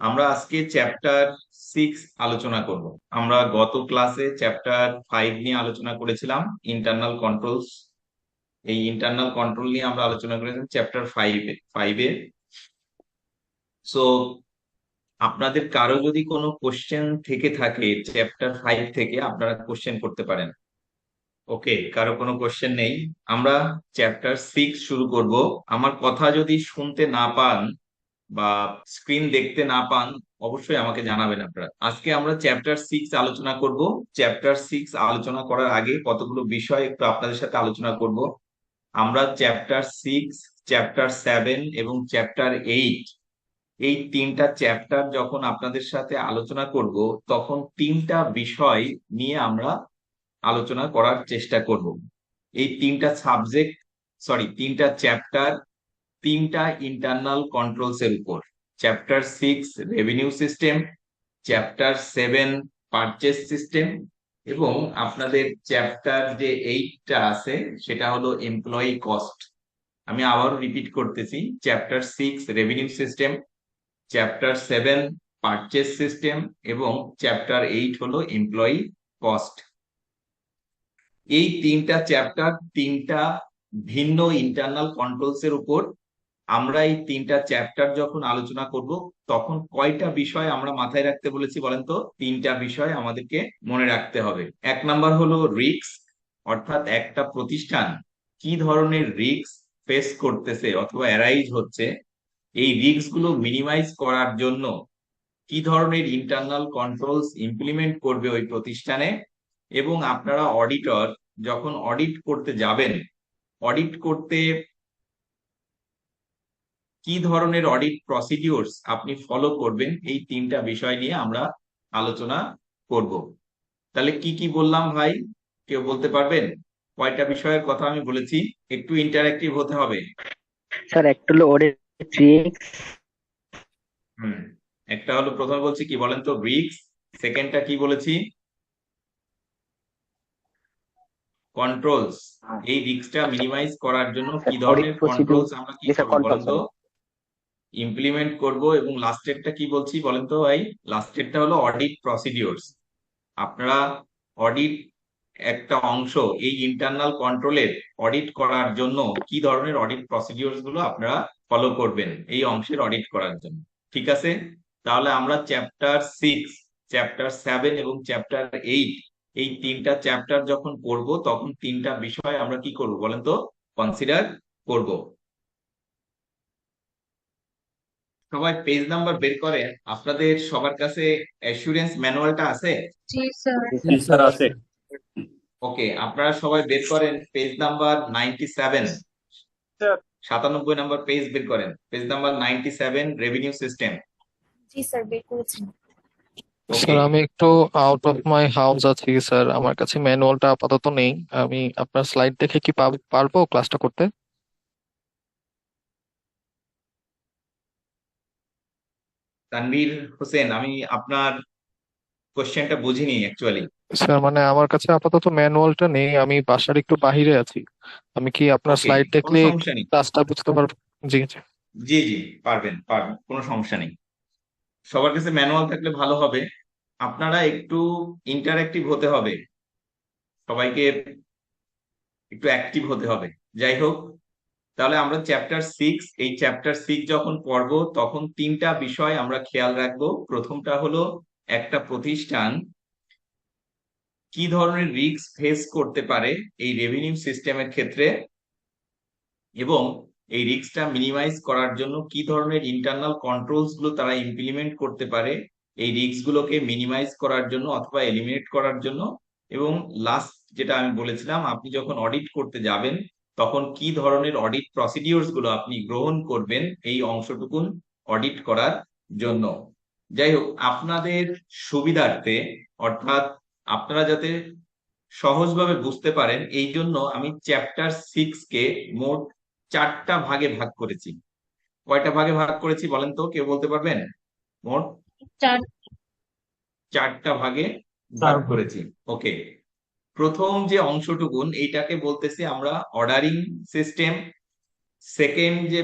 আমরা আজকে চ্যাপ্টার 6 আলোচনা করব। আমরা গত ক্লাসে চ্যাপ্টার 5 নিয়ে আলোচনা করেছিলাম, ইন্টারনাল কন্ট্রোলস। এই ইন্টারনাল কন্ট্রোল নিয়ে আমরা আলোচনা করেছিলাম চ্যাপ্টার 5 এ। সো আপনাদের কারো যদি কোনো কোশ্চেন থেকে থাকে চ্যাপ্টার 5 থেকে, আপনারা কোশ্চেন করতে পারেন। ওকে, কারো কোনো কোশ্চেন নেই। আমরা চ্যাপ্টার 6 শুরু করব। আমার কথা যদি শুনতে না পান বা স্ক্রিন দেখতে না পান, অবশ্যই আমাকে জানাবেন আপনারা। আজকে আমরা চ্যাপ্টার 6 আলোচনা করব। চ্যাপ্টার 6 আলোচনা করার আগে কতগুলো বিষয় একটু আপনাদের সাথে আলোচনা করব। আমরা চ্যাপ্টার 6, চ্যাপ্টার 7 এবং চ্যাপ্টার 8, এই তিনটা চ্যাপ্টার যখন আপনাদের সাথে আলোচনা করব, তখন তিনটা বিষয় নিয়ে আমরা আলোচনা করার চেষ্টা করব। এই তিনটা সাবজেক্ট, সরি, তিনটা চ্যাপ্টার তিনটা ইন্টারনাল কন্ট্রোলস এর উপর। Chapter 6 revenue system, chapter 7 purchase system, এবং আপনাদের চ্যাপ্টার যে 8টা আছে সেটা হলো এমপ্লয়ি কস্ট। আমি আবারও রিপিট করতেছি, chapter 6 revenue system, chapter 7 purchase system এবং চ্যাপ্টার 8 হলো এমপ্লয়ি কস্ট। এই তিনটা চ্যাপ্টার তিনটা ভিন্ন ইন্টারনাল কন্ট্রোলস এর উপর। আমরা এই তিনটা চ্যাপ্টার যখন আলোচনা করব, তখন কয়টা বিষয় আমরা মাথায় রাখতে বলেছি বলেন তো? তিনটা বিষয় আমাদেরকে মনে রাখতে হবে। এক নাম্বার হলো রিস্ক, অর্থাৎ একটা প্রতিষ্ঠান কি ধরনের রিস্ক ফেস করতেছে অথবা অ্যারাইজ হচ্ছে, এই রিস্ক গুলো মিনিমাইজ করার জন্য কি ধরনের ইন্টারনাল কন্ট্রোলস ইমপ্লিমেন্ট করবে ওই প্রতিষ্ঠানে। এবং আপনারা অডিটর যখন অডিট করতে যাবেন, অডিট করতে কি ধরনের অডিট প্রসিডিওরস আপনি ফলো করবেন, এই তিনটা বিষয় নিয়ে আমরা আলোচনা করব। তাহলে কি কি বললাম ভাই, কেউ বলতে পারবেন কয়টা বিষয়ের কথা আমি বলেছি? একটু ইন্টারেক্টিভ হতে হবে। স্যার একটা হলো অডিট ট্রিক্স। হুম, একটা হলো, প্রথমে বলছি কি বলেন তো, রিস্ক। সেকেন্ডটা কি বলেছি? কন্ট্রোলস। এই রিস্কটা মিনিমাইজ করার জন্য কি স্যার অডিট ধরনের প্রসিডিউর। কন্ট্রোলস আমরা কি জি স্যার, করব কন্ট্রোল, বলেন তো? সরি। ইমপ্লিমেন্ট করব। এবং লাস্টেরটা কি বলছি বলেন তো ভাই? লাস্টেরটা হলো অডিট প্রসিডিওরস। আপনারা অডিট একটা অংশ, এই ইন্টারনাল কন্ট্রোলের অডিট করার জন্য কি ধরনের অডিট প্রসিডিওরস গুলো আপনারা ফলো করবেন এই অংশের অডিট করার জন্য। ঠিক আছে, তাহলে আমরা চ্যাপ্টার 6, চ্যাপ্টার 7 এবং চ্যাপ্টার 8, এই তিনটা চ্যাপ্টার যখন পড়বো, তখন তিনটা বিষয় আমরা কি করব বলেন তো? কনসিডার করব। সবাই পেজ নাম্বার বের করেন। আপনাদের সবার কাছে অ্যাসুরেন্স ম্যানুয়ালটা আছে? জি স্যার। জি স্যার আছে। ওকে, আপনারা সবাই বের করেন page number 97। Sir 97 number page বের করেন, পেজ নাম্বার 97, রেভিনিউ সিস্টেম। জি স্যার, বের করেছেন। ওকে, স্যার আমি একটু আউট অফ মাই হাউস আছি স্যার, আমার কাছে ম্যানুয়ালটা আপাতত নেই। আমি আপনার স্লাইড দেখে কি পারবো ক্লাসটা করতে? তানভীর হোসেন, আমি আপনার কোশ্চেনটা বুঝিনি অ্যাকচুয়ালি। স্যার মানে আমার কাছে আপাতত ম্যানুয়ালটা নেই, আমি বাসার একটু বাহিরে আছি। আমি কি আপনার ওকে, স্লাইড কোনো দেখলে সমস্যা নেই। ক্লাসটা বুঝতে পারবো? জি জি। জি জি, পারবেন পারবেন, কোনো সমস্যা নেই। সবার কাছে ম্যানুয়াল থাকলে ভালো হবে। আপনারা একটু ইন্টারেক্টিভ হতে হবে, সবাইকে একটু অ্যাক্টিভ হতে হবে। যাই হোক, তাহলে আমরা চ্যাপ্টার 6, এই চ্যাপ্টার 6 যখন পড়বো, তখন তিনটা বিষয় আমরা খেয়াল রাখবো। প্রথমটা হলো একটা প্রতিষ্ঠান কি ধরনের রিস্ক ফেস করতে পারে এই রেভিনিউ সিস্টেমের ক্ষেত্রে, এবং এই রিস্কটা মিনিমাইজ করার জন্য কি ধরনের ইন্টারনাল কন্ট্রোলস গুলো তারা ইমপ্লিমেন্ট করতে পারে এই রিস্ক গুলোকে মিনিমাইজ করার জন্য অথবা এলিমিনেট করার জন্য। এবং লাস্ট যেটা আমি বলেছিলাম, আপনি যখন অডিট করতে যাবেন, তখন কি ধরনের অডিট প্রসিডিওরস গুলো আপনি গ্রহণ করবেন এই অংশটুকুন অডিট করার জন্য। যাই হোক, আপনাদের সুবিধার্থে, অর্থাৎ আপনারা যাতে সহজভাবে বুঝতে পারেন, এই জন্য আমি চ্যাপ্টার 6 কে মোট 4টা ভাগে ভাগ করেছি। কয়টা ভাগে ভাগ করেছি বলেন তো, কেউ বলতে পারবেন? মোট চার। 4টা ভাগে ভাগ করেছি। ওকে, প্রথম যে অংশটুকুন, এইটাকে বলতেছি আমরা অর্ডারিং সিস্টেম। সেকেন্ড যে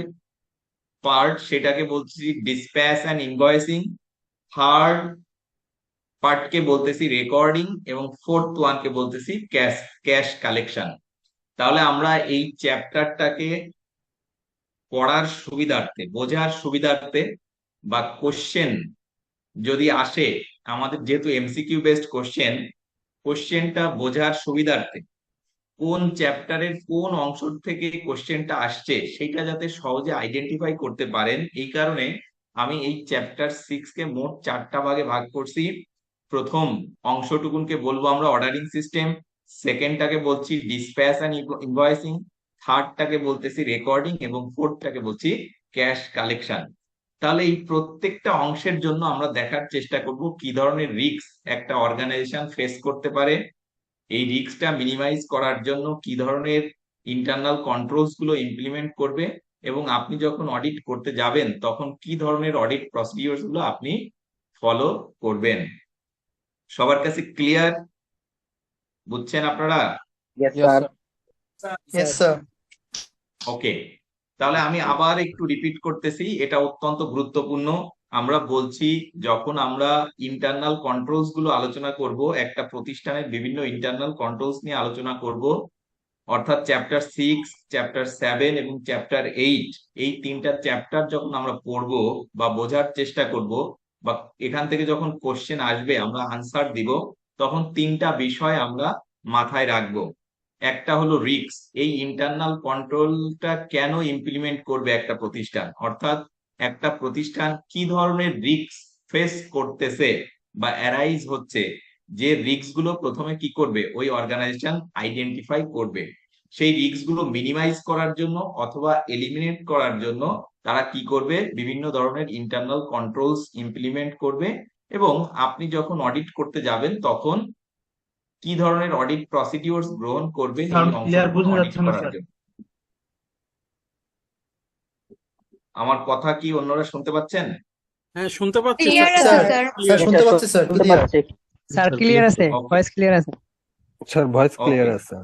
পার্ট, সেটাকে বলছি ডিসপ্যাচ অ্যান্ড ইনভয়েসিং। থার্ড পার্টকে বলতেছি রেকর্ডিং এবং ফোর্থ ওয়ানকে বলতেছি ক্যাশ ক্যাশ কালেকশন। তাহলে আমরা এই চ্যাপ্টারটাকে পড়ার সুবিধার্থে, বোঝার সুবিধার্থে বা কোশ্চেন যদি আসে, আমাদের যেহেতু এমসিকিউ বেসড কোশ্চেনটা বোঝার সুবিধার্থে কোন চ্যাপ্টারের কোন অংশ থেকে কোশ্চেনটা আসছে সেটা যাতে সহজে আইডেন্টিফাই করতে পারেন, এই কারণে আমি এই চ্যাপ্টার 6 কে মোট 4টা ভাগে ভাগ করছি। প্রথম অংশটুকুনকে বলবো আমরা অর্ডারিং সিস্টেম, সেকেন্ডটাকে বলছি ডিসপ্যাচ এন্ড ইনভয়েসিং, থার্ডটাকে বলতেছি রেকর্ডিং এবং ফোর্থটাকে বলছি ক্যাশ কালেকশন। তাহলে এই প্রত্যেকটা অংশের জন্য আমরা দেখার চেষ্টা করব কি ধরনের রিস্ক একটা অর্গানাইজেশন ফেস করতে পারে, এই রিস্কটা মিনিমাইজ করার জন্য কি ধরনের ইন্টারনাল কন্ট্রোলস গুলো ইমপ্লিমেন্ট করবে, এবং আপনি যখন অডিট করতে যাবেন তখন কি ধরনের অডিট প্রসিডিওরস গুলো আপনি ফলো করবেন। সবার কাছে ক্লিয়ার? বুঝছেন আপনারা? Yes, Yes, sir. sir. Yes, sir. ওকে, তাহলে আমি আবার একটু রিপিট করতেছি, এটা অত্যন্ত গুরুত্বপূর্ণ। আমরা বলছি যখন আমরা ইন্টারনাল কন্ট্রোলস গুলো আলোচনা করব, একটা প্রতিষ্ঠানের বিভিন্ন ইন্টারনাল কন্ট্রোলস নিয়ে আলোচনা করব, অর্থাৎ চ্যাপ্টার 6, চ্যাপ্টার 7 এবং চ্যাপ্টার 8, এই তিনটা চ্যাপ্টার যখন আমরা পড়বো বা বোঝার চেষ্টা করব, বা এখান থেকে যখন কোশ্চেন আসবে আমরা আনসার দিব, তখন তিনটা বিষয় আমরা মাথায় রাখবো। একটা হলো রিস্ক, এই ইন্টারনাল কন্ট্রোলটা কেন ইমপ্লিমেন্ট করবে একটা প্রতিষ্ঠান, অর্থাৎ একটা প্রতিষ্ঠান কি ধরনের রিস্ক ফেস করতেছে বা অ্যারাইজ হচ্ছে, যে রিস্ক গুলো প্রথমে কি করবে ওই অর্গানাইজেশন আইডেন্টিফাই করবে, সেই রিস্ক গুলো মিনিমাইজ করার জন্য অথবা এলিমিনেট করার জন্য তারা কি করবে, বিভিন্ন ধরনের ইন্টারনাল কন্ট্রোলস ইমপ্লিমেন্ট করবে, এবং আপনি যখন অডিট করতে যাবেন তখন কি ধরনের অডিট প্রসিডিওরস গ্রহণ করবে এই সাউন্ড ক্লিয়ার অংশটুকু বোঝা অডিট যাচ্ছে না করার স্যার। জন্য। আমার কথা কি অন্যরা শুনতে পাচ্ছেন? হ্যাঁ, শুনতে পাচ্ছি ক্লিয়ার স্যার। আছে স্যার স্যার। স্যার শুনতে Yes, পাচ্ছি স্যার, শুনতে ক্লিয়ার। পাচ্ছি। স্যার ক্লিয়ার আছে, Okay. ভয়েস ক্লিয়ার আছে। স্যার ভয়েস ক্লিয়ার ওকে আছে।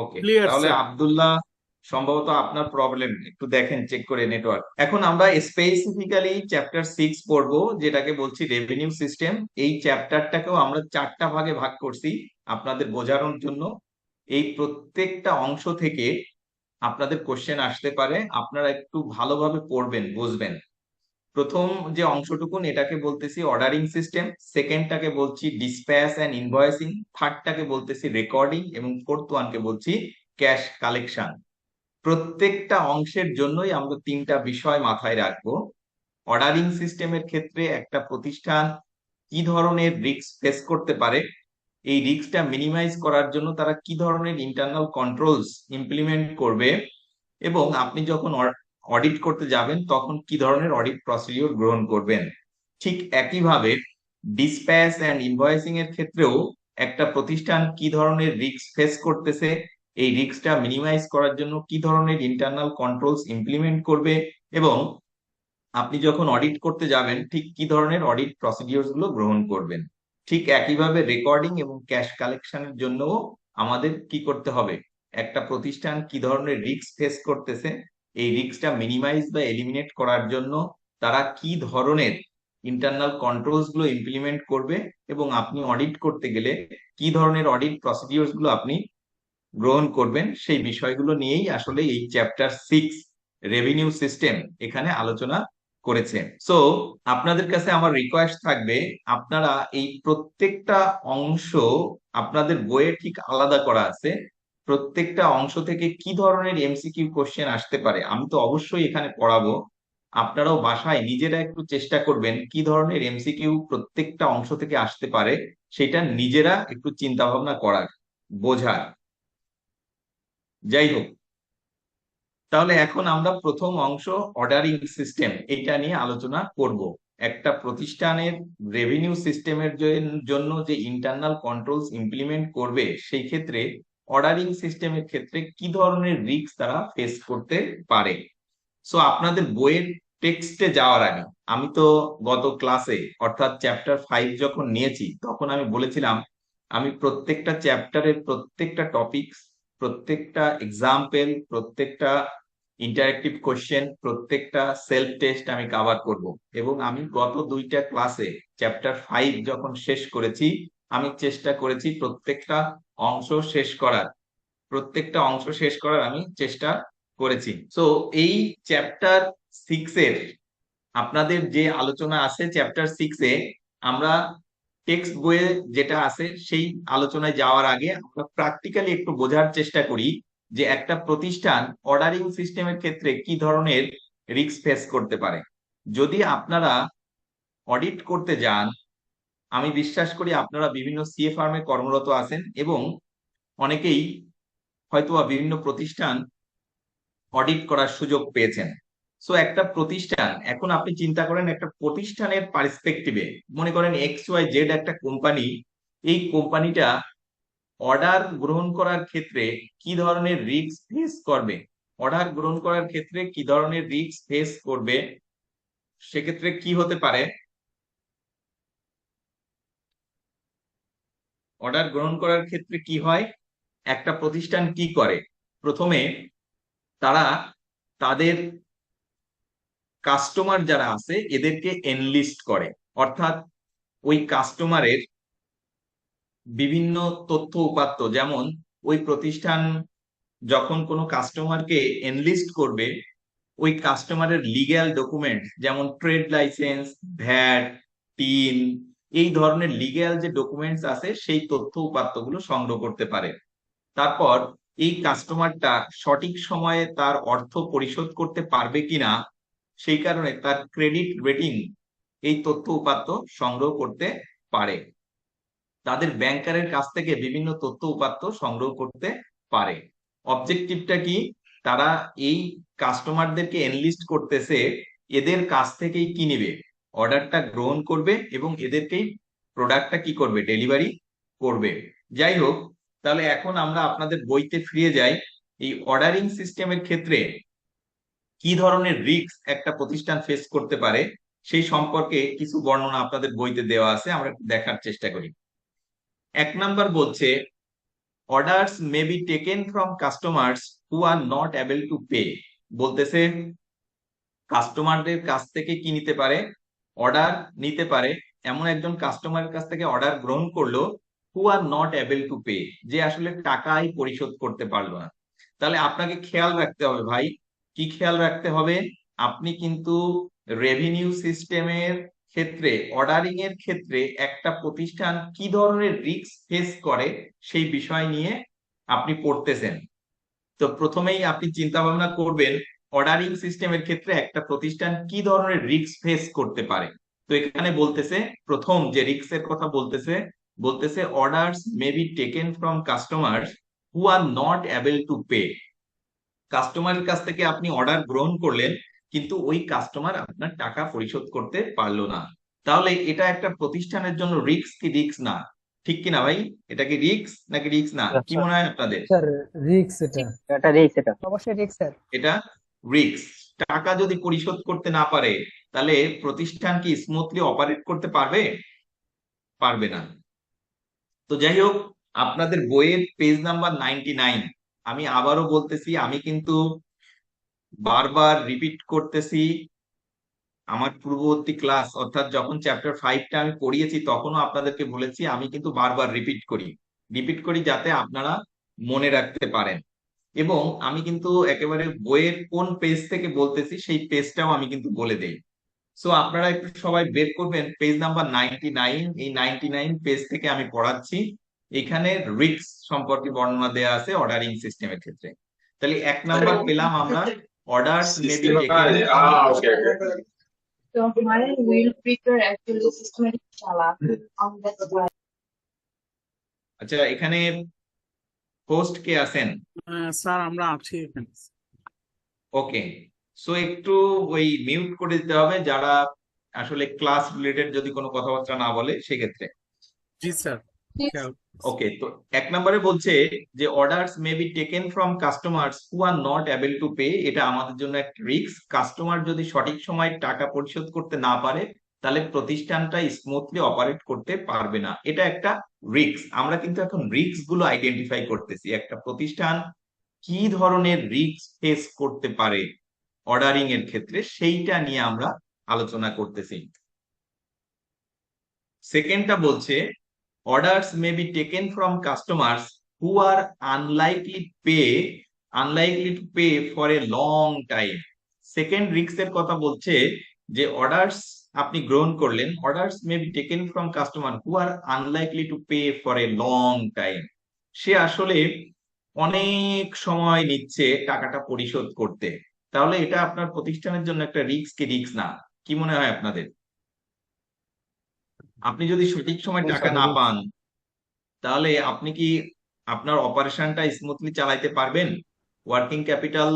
ওকে, Clear, তাহলে sir. আব্দুল্লাহ সম্ভবত আপনার প্রবলেম, একটু দেখেন চেক করে নেটওয়ার্ক। এখন আমরা স্পেসিফিক্যালি চ্যাপ্টার 6 পড়বো, যেটাকে বলছি রেভিনিউ সিস্টেম। এই চ্যাপ্টারটাকেও আমরা 4টা ভাগে ভাগ করছি আপনাদের বোঝানোর জন্য। এই প্রত্যেকটা অংশ থেকে আপনাদের কোশ্চেন আসতে পারে, আপনারা একটু ভালোভাবে পড়বেন, বুঝবেন। প্রথম যে অংশটুকুন এটাকে বলতেছি অর্ডারিং সিস্টেম, সেকেন্ডটাকে বলছি ডিসপ্যাচ এন্ড ইনভয়েসিং, থার্ডটাকে বলতেছি রেকর্ডিং এবং ফোর্থ ওয়ানকে বলছি ক্যাশ কালেকশন। প্রত্যেকটা অংশের জন্যই আমরা তিনটা বিষয় মাথায় রাখবো। অর্ডারিং সিস্টেমের ক্ষেত্রে একটা প্রতিষ্ঠান কি ধরনের রিস্ক ফেস করতে পারে, এই রিস্কটা মিনিমাইজ করার জন্য তারা কি ধরনের ইন্টারনাল কন্ট্রোলস ইমপ্লিমেন্ট করবে, এবং আপনি যখন অডিট করতে যাবেন তখন কি ধরনের অডিট প্রসিডিওর গ্রহণ করবেন। ঠিক একইভাবে ডিসপ্যাচ এন্ড ইনভয়েসিং এর ক্ষেত্রেও একটা প্রতিষ্ঠান কি ধরনের রিস্ক ফেস করতেছে, এই রিস্কটা মিনিমাইজ করার জন্য কি ধরনের ইন্টারনাল কন্ট্রোলস ইমপ্লিমেন্ট করবে, এবং আপনি যখন অডিট করতে যাবেন ঠিক কি ধরনের অডিট প্রসিডিওরস গুলো গ্রহণ করবেন। ঠিক একইভাবে রেকর্ডিং এবং ক্যাশ কালেকশনের জন্যও আমাদের কি করতে হবে, একটা প্রতিষ্ঠান কি ধরনের রিস্ক ফেস করতেছে, এই রিস্কটা মিনিমাইজ বা এলিমিনেট করার জন্য তারা কি ধরনের ইন্টারনাল কন্ট্রোলস গুলো ইমপ্লিমেন্ট করবে, এবং আপনি অডিট করতে গেলে কি ধরনের অডিট প্রসিডিওরস গুলো আপনি গ্রহণ করবেন, সেই বিষয়গুলো নিয়েই আসলে এই চ্যাপ্টার 6 রেভিনিউ সিস্টেম এখানে আলোচনা করেছে। সো আপনাদের কাছে আমার রিকোয়েস্ট থাকবে, আপনারা এই প্রত্যেকটা অংশ আপনাদের বইয়ে ঠিক আলাদা করা আছে, প্রত্যেকটা অংশ থেকে কি ধরনের এমসিকিউ কোশ্চেন আসতে পারে আমি তো অবশ্যই এখানে পড়াবো, আপনারাও বাসায় নিজেরা একটু চেষ্টা করবেন কি ধরনের এমসিকিউ প্রত্যেকটা অংশ থেকে আসতে পারে, সেটা নিজেরা একটু চিন্তা ভাবনা করার, বোঝার। যাই হোক, তাহলে এখন আমরা প্রথম অংশ অর্ডারিং সিস্টেম এটা নিয়ে আলোচনা করব। একটা প্রতিষ্ঠানের রেভিনিউ সিস্টেমের জন্য যে ইন্টারনাল কন্ট্রোলস ইমপ্লিমেন্ট করবে, সেই ক্ষেত্রে অর্ডারিং সিস্টেমের ক্ষেত্রে কি ধরনের রিস্ক তারা ফেস করতে পারে। সো আপনাদের বইয়ের টেক্সটে যাওয়ার আগে আমি তো গত ক্লাসে অর্থাৎ চ্যাপ্টার 5 যখন নিয়েছি তখন আমি বলেছিলাম আমি প্রত্যেকটা চ্যাপ্টারের প্রত্যেকটা টপিকস, প্রত্যেকটা এক্সাম্পল, প্রত্যেকটা ইন্টারেক্টিভ কোশ্চেন, প্রত্যেকটা সেলফ টেস্ট আমি কভার করব। এবং আমি গত 2টা ক্লাসে চ্যাপ্টার 5 যখন শেষ করেছি, আমি চেষ্টা করেছি প্রত্যেকটা অংশ শেষ করার আমি চেষ্টা করেছি। সো এই চ্যাপ্টার 6 এর আপনাদের যে আলোচনা আছে চ্যাপ্টার 6 এ, আমরা টেক্সট বইয়ে যেটা আছে সেই আলোচনায় যাওয়ার আগে আমরা প্র্যাকটিক্যালি একটু বোঝার চেষ্টা করি যে একটা প্রতিষ্ঠান অর্ডারিং সিস্টেমের ক্ষেত্রে কি ধরনের রিস্ক ফেস করতে পারে। যদি আপনারা অডিট করতে যান, আমি বিশ্বাস করি আপনারা বিভিন্ন সিএ ফার্মে কর্মরত আছেন এবং অনেকেই হয়তোবা বিভিন্ন প্রতিষ্ঠান অডিট করার সুযোগ পেয়েছেন। সো একটা প্রতিষ্ঠান, এখন আপনি চিন্তা করেন একটা প্রতিষ্ঠানের পার্সপেক্টিভে, মনে করেন XYZ একটা কোম্পানি, এই কোম্পানিটা অর্ডার গ্রহণ করার ক্ষেত্রে কি ধরনের রিস্ক ফেস করবে, সেক্ষেত্রে কি হতে পারে। অর্ডার গ্রহণ করার ক্ষেত্রে কি হয়, একটা প্রতিষ্ঠান কি করে, প্রথমে তারা তাদের কাস্টমার যারা আছে এদেরকে এনলিস্ট করে, অর্থাৎ ওই কাস্টমারের বিভিন্ন তথ্য উপাত্ত, যেমন ওই প্রতিষ্ঠান যখন কোনো কাস্টমারকে এনলিস্ট করবে, ওই কাস্টমারের লিগ্যাল ডকুমেন্ট যেমন ট্রেড লাইসেন্স, ভ্যাট, টিন, এই ধরনের লিগ্যাল যে ডকুমেন্টস আছে সেই তথ্য উপাত্তগুলো সংগ্রহ করতে পারে। তারপর এই কাস্টমারটা সঠিক সময়ে তার অর্থ পরিশোধ করতে পারবে কিনা, সেই কারণে তার ক্রেডিট রেটিং, এই তথ্য উপাত্ত সংগ্রহ করতে পারে। তাদের ব্যাংকারের কাছ থেকে বিভিন্ন তথ্য উপাত্ত সংগ্রহ করতে পারে। অবজেক্টিভটা কি, তারা এই কাস্টমারদেরকে এনলিস্ট করতেছে, এদের কাছ থেকেই কি নিবে, অর্ডারটা গ্রহণ করবে এবং এদেরকেই প্রোডাক্টটা কি করবে, ডেলিভারি করবে। যাই হোক, তাহলে এখন আমরা আপনাদের বইতে ফিরে যাই। এই অর্ডারিং সিস্টেমের ক্ষেত্রে কি ধরনের রিস্ক একটা প্রতিষ্ঠান ফেস করতে পারে সেই সম্পর্কে কিছু বর্ণনা আপনাদের বইতে দেওয়া আছে, আমরা দেখার চেষ্টা করি। 1 নাম্বার বলছে, orders may be taken from customers who are not able to pay. বলতেছে কাস্টমারদের কাছ থেকে কি নিতে পারে, অর্ডার নিতে পারে, এমন একজন কাস্টমারের কাছ থেকে অর্ডার গ্রহণ করলো who are not able to pay, যে আসলে টাকাই পরিশোধ করতে পারলো না। তাহলে আপনাকে খেয়াল রাখতে হবে ভাই, কি খেয়াল রাখতে হবে, আপনি কিন্তু রেভিনিউ সিস্টেমের ক্ষেত্রে, অর্ডারিং এর ক্ষেত্রে একটা প্রতিষ্ঠান কি ধরনের রিস্ক ফেস করে সেই বিষয় নিয়ে আপনি পড়তেছেন। তো প্রথমেই আপনি চিন্তা ভাবনা করবেন অর্ডারিং সিস্টেমের ক্ষেত্রে একটা প্রতিষ্ঠান কি ধরনের রিস্ক ফেস করতে পারে। তো এখানে বলতেছে, প্রথম যে রিস্কের কথা বলতেছে orders may be taken from customers who are not able to pay. কাস্টমারের কাছ থেকে আপনি অর্ডার গ্রহণ করলেন কিন্তু ওই কাস্টমার আপনার টাকা পরিশোধ করতে পারলো না, তাহলে এটা একটা প্রতিষ্ঠানের জন্য রিস্ক কি রিস্ক না, ঠিক কিনা ভাই? এটা কি রিস্ক নাকি রিস্ক না, কি মনে হয় আপনাদের? স্যার রিক্স এটা এটা রিস্ক, এটা অবশ্যই রিস্ক স্যার। এটা রিস্ক। টাকা যদি পরিশোধ করতে না পারে তাহলে প্রতিষ্ঠান কি স্মুথলি অপারেট করতে পারবে? পারবে না। তো যাই হোক, আপনাদের বইয়ের পেজ নাম্বার 99, আমি আবারও বলতেছি, আমি কিন্তু বারবার রিপিট করতেছি, আমার পূর্ববর্তী ক্লাস অর্থাৎ যখন চ্যাপ্টার 5টা আমি পড়িয়েছি তখনও আপনাদেরকে বলেছি, আমি কিন্তু বারবার রিপিট করি যাতে আপনারা মনে রাখতে পারেন। এবং আমি কিন্তু একেবারে বইয়ের কোন পেজ থেকে বলতেছি সেই পেজটাও আমি কিন্তু বলে দেই। সো আপনারা একটু সবাই বের করবেন পেজ নাম্বার 99, এই 99 পেজ থেকে আমি পড়াচ্ছি। এখানে রিস্ক সম্পর্কে বর্ণনা দেওয়া আছে অর্ডারিং সিস্টেমের ক্ষেত্রে। তাহলে 1 নাম্বার পেলাম আমরা, অর্ডারস মে বি টেকেন। तो हमारे will prefer actually systematic chala on that slide. আচ্ছা, এখানে হোস্ট কে আছেন? স্যার আমরা আছি এখানে। ওকে, সো একটু ওই মিউট করে দিতে হবে যারা আসলে ক্লাস রিলেটেড যদি কোনো কথাবার্তা না বলে সেক্ষেত্রে। জি স্যার। ওকে, তো 1 নম্বরে বলছে যে orders may be taken from customers who are not able to pay. এটা আমাদের জন্য একটা রিস্ক। কাস্টমার যদি সঠিক সময়ে টাকা পরিশোধ করতে না পারে তাহলে প্রতিষ্ঠানটা স্মুথলি অপারেট করতে পারবে না, এটা একটা রিস্ক। আমরা কিন্তু এখন রিস্ক গুলো আইডেন্টিফাই করতেছি। একটা প্রতিষ্ঠান কি ধরনের রিস্ক ফেস করতে পারে অর্ডারিং এর ক্ষেত্রে, সেইটা নিয়ে আমরা আলোচনা করতেছি। সেকেন্ডটা বলছে orders may be taken from customers who are unlikely to pay for a long time. Second রিস্কের কথা বলছে যে অর্ডারস আপনি গ্রহণ করলেন, orders may be taken from customer who are unlikely to pay for a long time. সে আসলে অনেক সময় নিচ্ছে টাকাটা পরিশোধ করতে। তাহলে এটা আপনার প্রতিষ্ঠানের জন্য একটা রিস্ক কি রিস্ক না? কি মনে হয় আপনাদের? আপনি যদি সঠিক সময় টাকা না পান, তাহলে আপনি কি আপনার অপারেশনটা স্মুথলি চালাইতে পারবেন? ওয়ার্কিং ক্যাপিটাল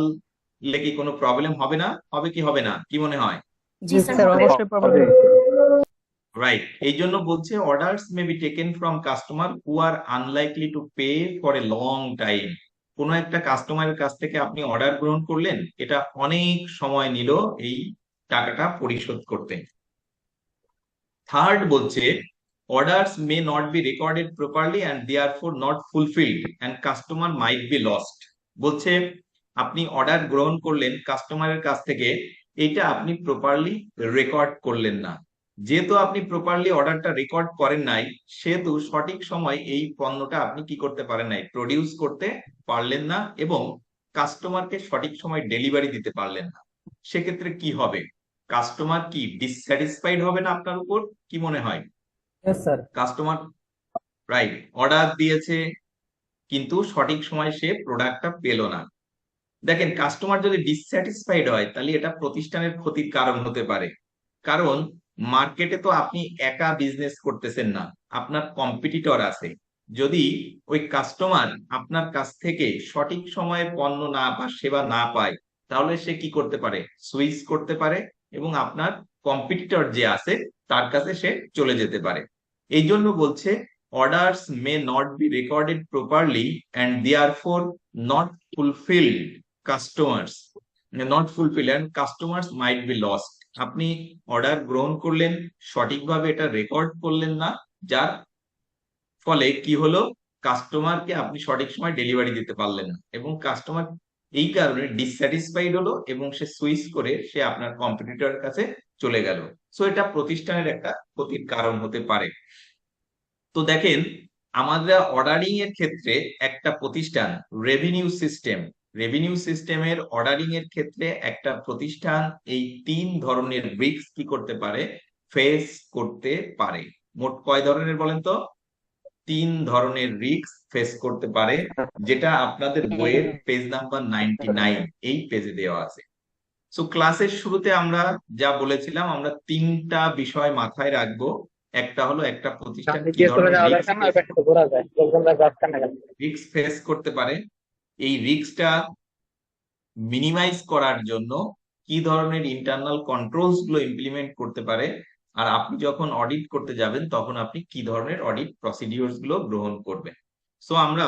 কি কোনো প্রবলেম হবে না? হবে কি হবে না? কি মনে হয়? জি স্যার অবশ্যই পাবেন। রাইট, এই জন্য বলছে orders may be taken from customer who are unlikely to pay for a long time. কোনো একটা কাস্টমারের কাছ থেকে আপনি অর্ডার গ্রহণ করলেন, এটা অনেক সময় নিল এই টাকাটা পরিশোধ করতে। থার্ড বলছে orders may not be recorded properly and therefore not fulfilled and customer might be lost. বলছে আপনি অর্ডার গ্রহণ করলেন কাস্টমারের কাছ থেকে, এটা আপনি প্রপারলি রেকর্ড করলেন না। যেহেতু আপনি প্রপারলি অর্ডারটা রেকর্ড করেন নাই, সেহেতু সঠিক সময় এই পণ্যটা আপনি কি করতে পারেন নাই, প্রডিউস করতে পারলেন না এবং কাস্টমারকে সঠিক সময় ডেলিভারি দিতে পারলেন না। সেক্ষেত্রে কি হবে? কাস্টমার কি ডিসস্যাটিসফাইড হবে না আপনার উপর? কি মনে হয়? কাস্টমার রাইট, অর্ডার দিয়েছে কিন্তু সঠিক সময় সে প্রোডাক্টটা পেল না। দেখেন, কাস্টমার যদি ডিসস্যাটিসফাইড হয় তাহলে এটা প্রতিষ্ঠানের ক্ষতির কারণ হতে পারে। কারণ মার্কেটে তো আপনি একা বিজনেস করতেছেন না, আপনার কম্পিটিটর আছে। যদি ওই কাস্টমার আপনার কাছ থেকে সঠিক সময়ে পণ্য না বা সেবা না পায়, তাহলে সে কি করতে পারে? সুইচ করতে পারে এবং আপনার কম্পিটিটর যে আছে তার কাছে সে চলে যেতে পারে। এই জন্য বলছে orders may not be recorded properly and therefore not fulfilled and customers might be lost. আপনি অর্ডার গ্রহণ করলেন, সঠিকভাবে এটা রেকর্ড করলেন না, যার ফলে কি হলো, কাস্টমারকে আপনি সঠিক সময় ডেলিভারি দিতে পারলেন না এবং কাস্টমার এই কারণে ডিসস্যাটিসফাইড হলো এবং সে সুইচ করে সে আপনার কম্পিটিটরের কাছে চলে গেল। সো এটা প্রতিষ্ঠানের একটা ক্ষতির কারণ হতে পারে। তো দেখেন, আমাদের অর্ডারিং এর ক্ষেত্রে একটা প্রতিষ্ঠান রেভিনিউ সিস্টেমের অর্ডারিং এর ক্ষেত্রে একটা প্রতিষ্ঠান এই 3 ধরনের রিস্ক কি করতে পারে? ফেস করতে পারে। মোট কয় ধরনের বলেন তো? 3 ধরনের রিস্ক ফেস করতে পারে, যেটা আপনাদের বইয়ের পেজ নাম্বার 99 এই পেজে দেওয়া আছে। সো ক্লাসের শুরুতে আমরা যা বলেছিলাম, আমরা 3টা বিষয় মাথায় রাখবো। একটা হলো একটা প্রতিষ্ঠান কি ধরনের রিস্ক ফেস করতে পারে, এই রিস্কটা মিনিমাইজ করার জন্য কি ধরনের ইন্টারনাল কন্ট্রোলস গুলো ইমপ্লিমেন্ট করতে পারে, আর আপনি যখন অডিট করতে যাবেন তখন আপনি কি ধরনের অডিট প্রসিডিওরস গুলো গ্রহণ করবেন। সো আমরা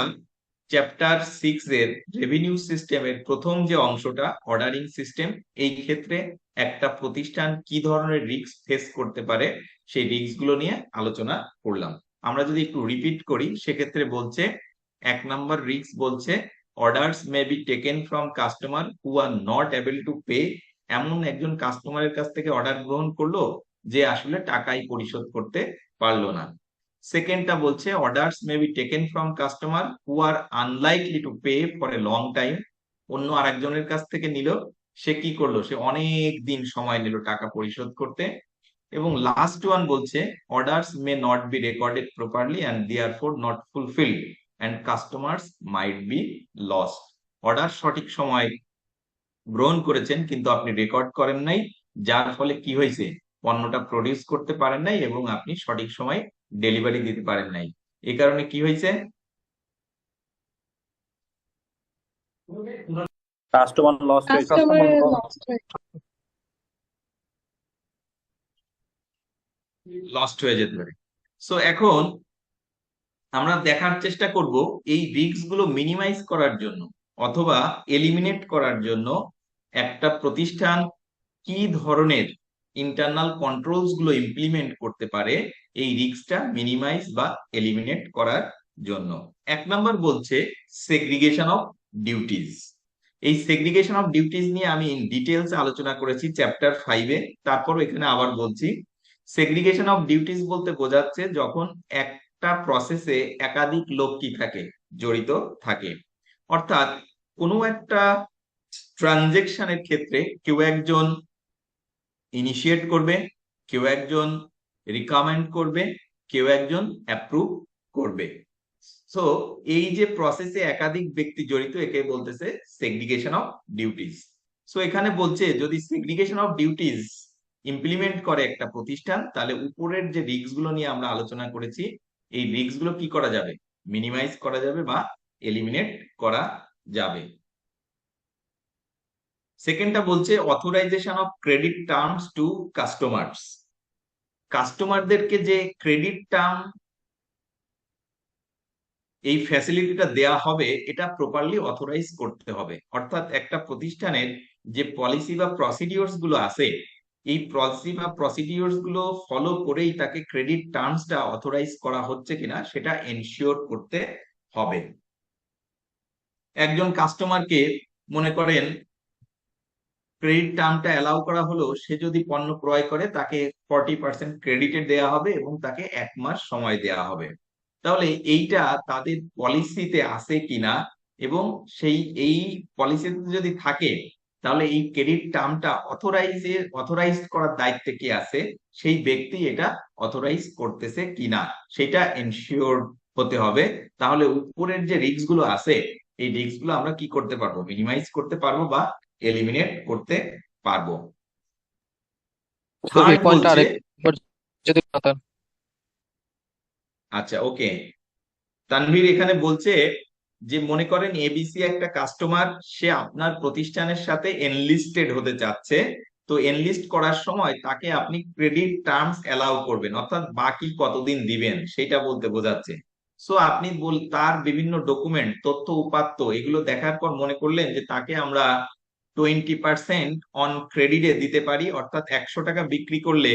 চ্যাপ্টার 6 এর রেভিনিউ সিস্টেমের প্রথম যে অংশটা অর্ডারিং সিস্টেম, এই ক্ষেত্রে একটা প্রতিষ্ঠান কি ধরনের রিস্ক ফেস করতে পারে সেই রিস্ক গুলো নিয়ে আলোচনা করলাম। আমরা যদি একটু রিপিট করি, সেক্ষেত্রে বলছে 1 নাম্বার রিস্ক বলছে orders may be taken from customer who are not able to pay। এমন একজন কাস্টমারের কাছ থেকে অর্ডার গ্রহণ করলো যে আসলে টাকাই পরিশোধ করতে পারলো না। সেকেন্ডটা বলছে orders may be taken from customer who are unlikely to pay for a long time। অন্য আরেকজনের কাছ থেকে নিল, সে কি করলো? সে অনেক দিন সময় নিল টাকা পরিশোধ করতে। এবং লাস্ট ওয়ান বলছে orders may not be recorded properly and therefore not fulfilled and customers might be lost। Order সঠিক সময় গ্রহণ করেছেন কিন্তু আপনি রেকর্ড করেন নাই, যার ফলে কি হয়েছে? পণ্যটা প্রডিউস করতে পারেন নাই এবং আপনি সঠিক সময় ডেলিভারি দিতে পারেন নাই। এই কারণে কি হয়েছে? কাস্টমার লস লস্ট হয়ে যেতে পারে। সো এখন আমরা দেখার চেষ্টা করব এই রিস্ক গুলো মিনিমাইজ করার জন্য অথবা এলিমিনেট করার জন্য একটা প্রতিষ্ঠান কি ধরনের ইন্টারনাল কন্ট্রোলস গুলো ইমপ্লিমেন্ট করতে পারে এই রিস্কটা মিনিমাইজ বা এলিমিনেট করার জন্য। 1 নাম্বার বলছে সেগ্রিগেশন অফ ডিউটিজ। এই সেগ্রিগেশন অফ ডিউটিজ নিয়ে আমি ইন ডিটেলস আলোচনা করেছি চ্যাপ্টার 5-এ। তারপর এখানে আবার বলছি, সেগ্রিগেশন অফ ডিউটিজ বলতে বোঝাচ্ছে যখন একটা প্রসেসে একাধিক লোক কি থাকে, জড়িত থাকে। অর্থাৎ কোনো একটা ট্রানজেকশনের ক্ষেত্রে কেউ একজন ইনিশিয়েট করবে, কেউ একজন রিকমেন্ড করবে, কেউ একজন অ্যাপ্রুভ করবে। সো এই যে প্রসেসে একাধিক ব্যক্তি জড়িত, একে বলতেছে সেগ্রিগেশন অফ ডিউটিস। সো এখানে বলছে যদি সেগ্রিগেশন অফ ডিউটিস ইমপ্লিমেন্ট করে একটা প্রতিষ্ঠান, তাহলে উপরের যে রিস্ক গুলো নিয়ে আমরা আলোচনা করেছি, এই রিস্ক গুলো কি করা যাবে, মিনিমাইজ করা যাবে বা এলিমিনেট করা যাবে। সেকেন্ডটা বলছে authorisation of credit terms to customers. কাস্টমারদেরকে যে ক্রেডিট টার্ম এই ফ্যাসিলিটিটা দেয়া হবে, এটা প্রপারলি অথরাইজ করতে হবে। অর্থাৎ একটা প্রতিষ্ঠানের যে পলিসি বা প্রসিডিওরস গুলো আছে, এই পলিসি বা প্রসিডিওরস গুলো ফলো করেই তাকে ক্রেডিট টার্মসটা অথরাইজ করা হচ্ছে কিনা সেটা এনশিওর করতে হবে। একজন কাস্টমারকে মনে করেন ক্রেডিট টার্মটা অ্যালাউ করা হলো, সে যদি পণ্য ক্রয় করে তাকে 40% ক্রেডিটে দেয়া হবে এবং তাকে 1 মাস সময় দেয়া হবে। তাহলে এইটা তাদের পলিসিতে আছে কিনা, এবং এই পলিসিতে যদি থাকে, তাহলে এই ক্রেডিট টার্মটা অথরাইজ করার দায়িত্বে কে আছে, সেই ব্যক্তি এটা অথরাইজ করতেছে কিনা সেটা এনশিওর হতে হবে। তাহলে উপরের যে রিস্ক গুলো আছে, এই রিস্ক গুলো আমরা কি করতে পারবো, মিনিমাইজ করতে পারবো বা এলিমিনেট করতে পারবো। এই থার্ড পয়েন্টটা বলছে, আরেকবার যদি বাতান। আচ্ছা ওকে, তানভীর এখানে বলছে যে মনে করেন এবিসি একটা কাস্টমার, সে আপনার প্রতিষ্ঠানের সাথে এনলিস্টেড হতে চাচ্ছে। তো এনলিস্ট করার সময় তাকে আপনি ক্রেডিট টার্মস অ্যালাউ করবেন, অর্থাৎ বাকি কতদিন দিবেন সেটা বলতে বোঝাচ্ছে। সো আপনি তার বিভিন্ন ডকুমেন্ট, তথ্য উপাত্ত এগুলো দেখার পর মনে করলেন যে তাকে আমরা 20% অন ক্রেডিটে দিতে পারি, অর্থাৎ 100 টাকা বিক্রি করলে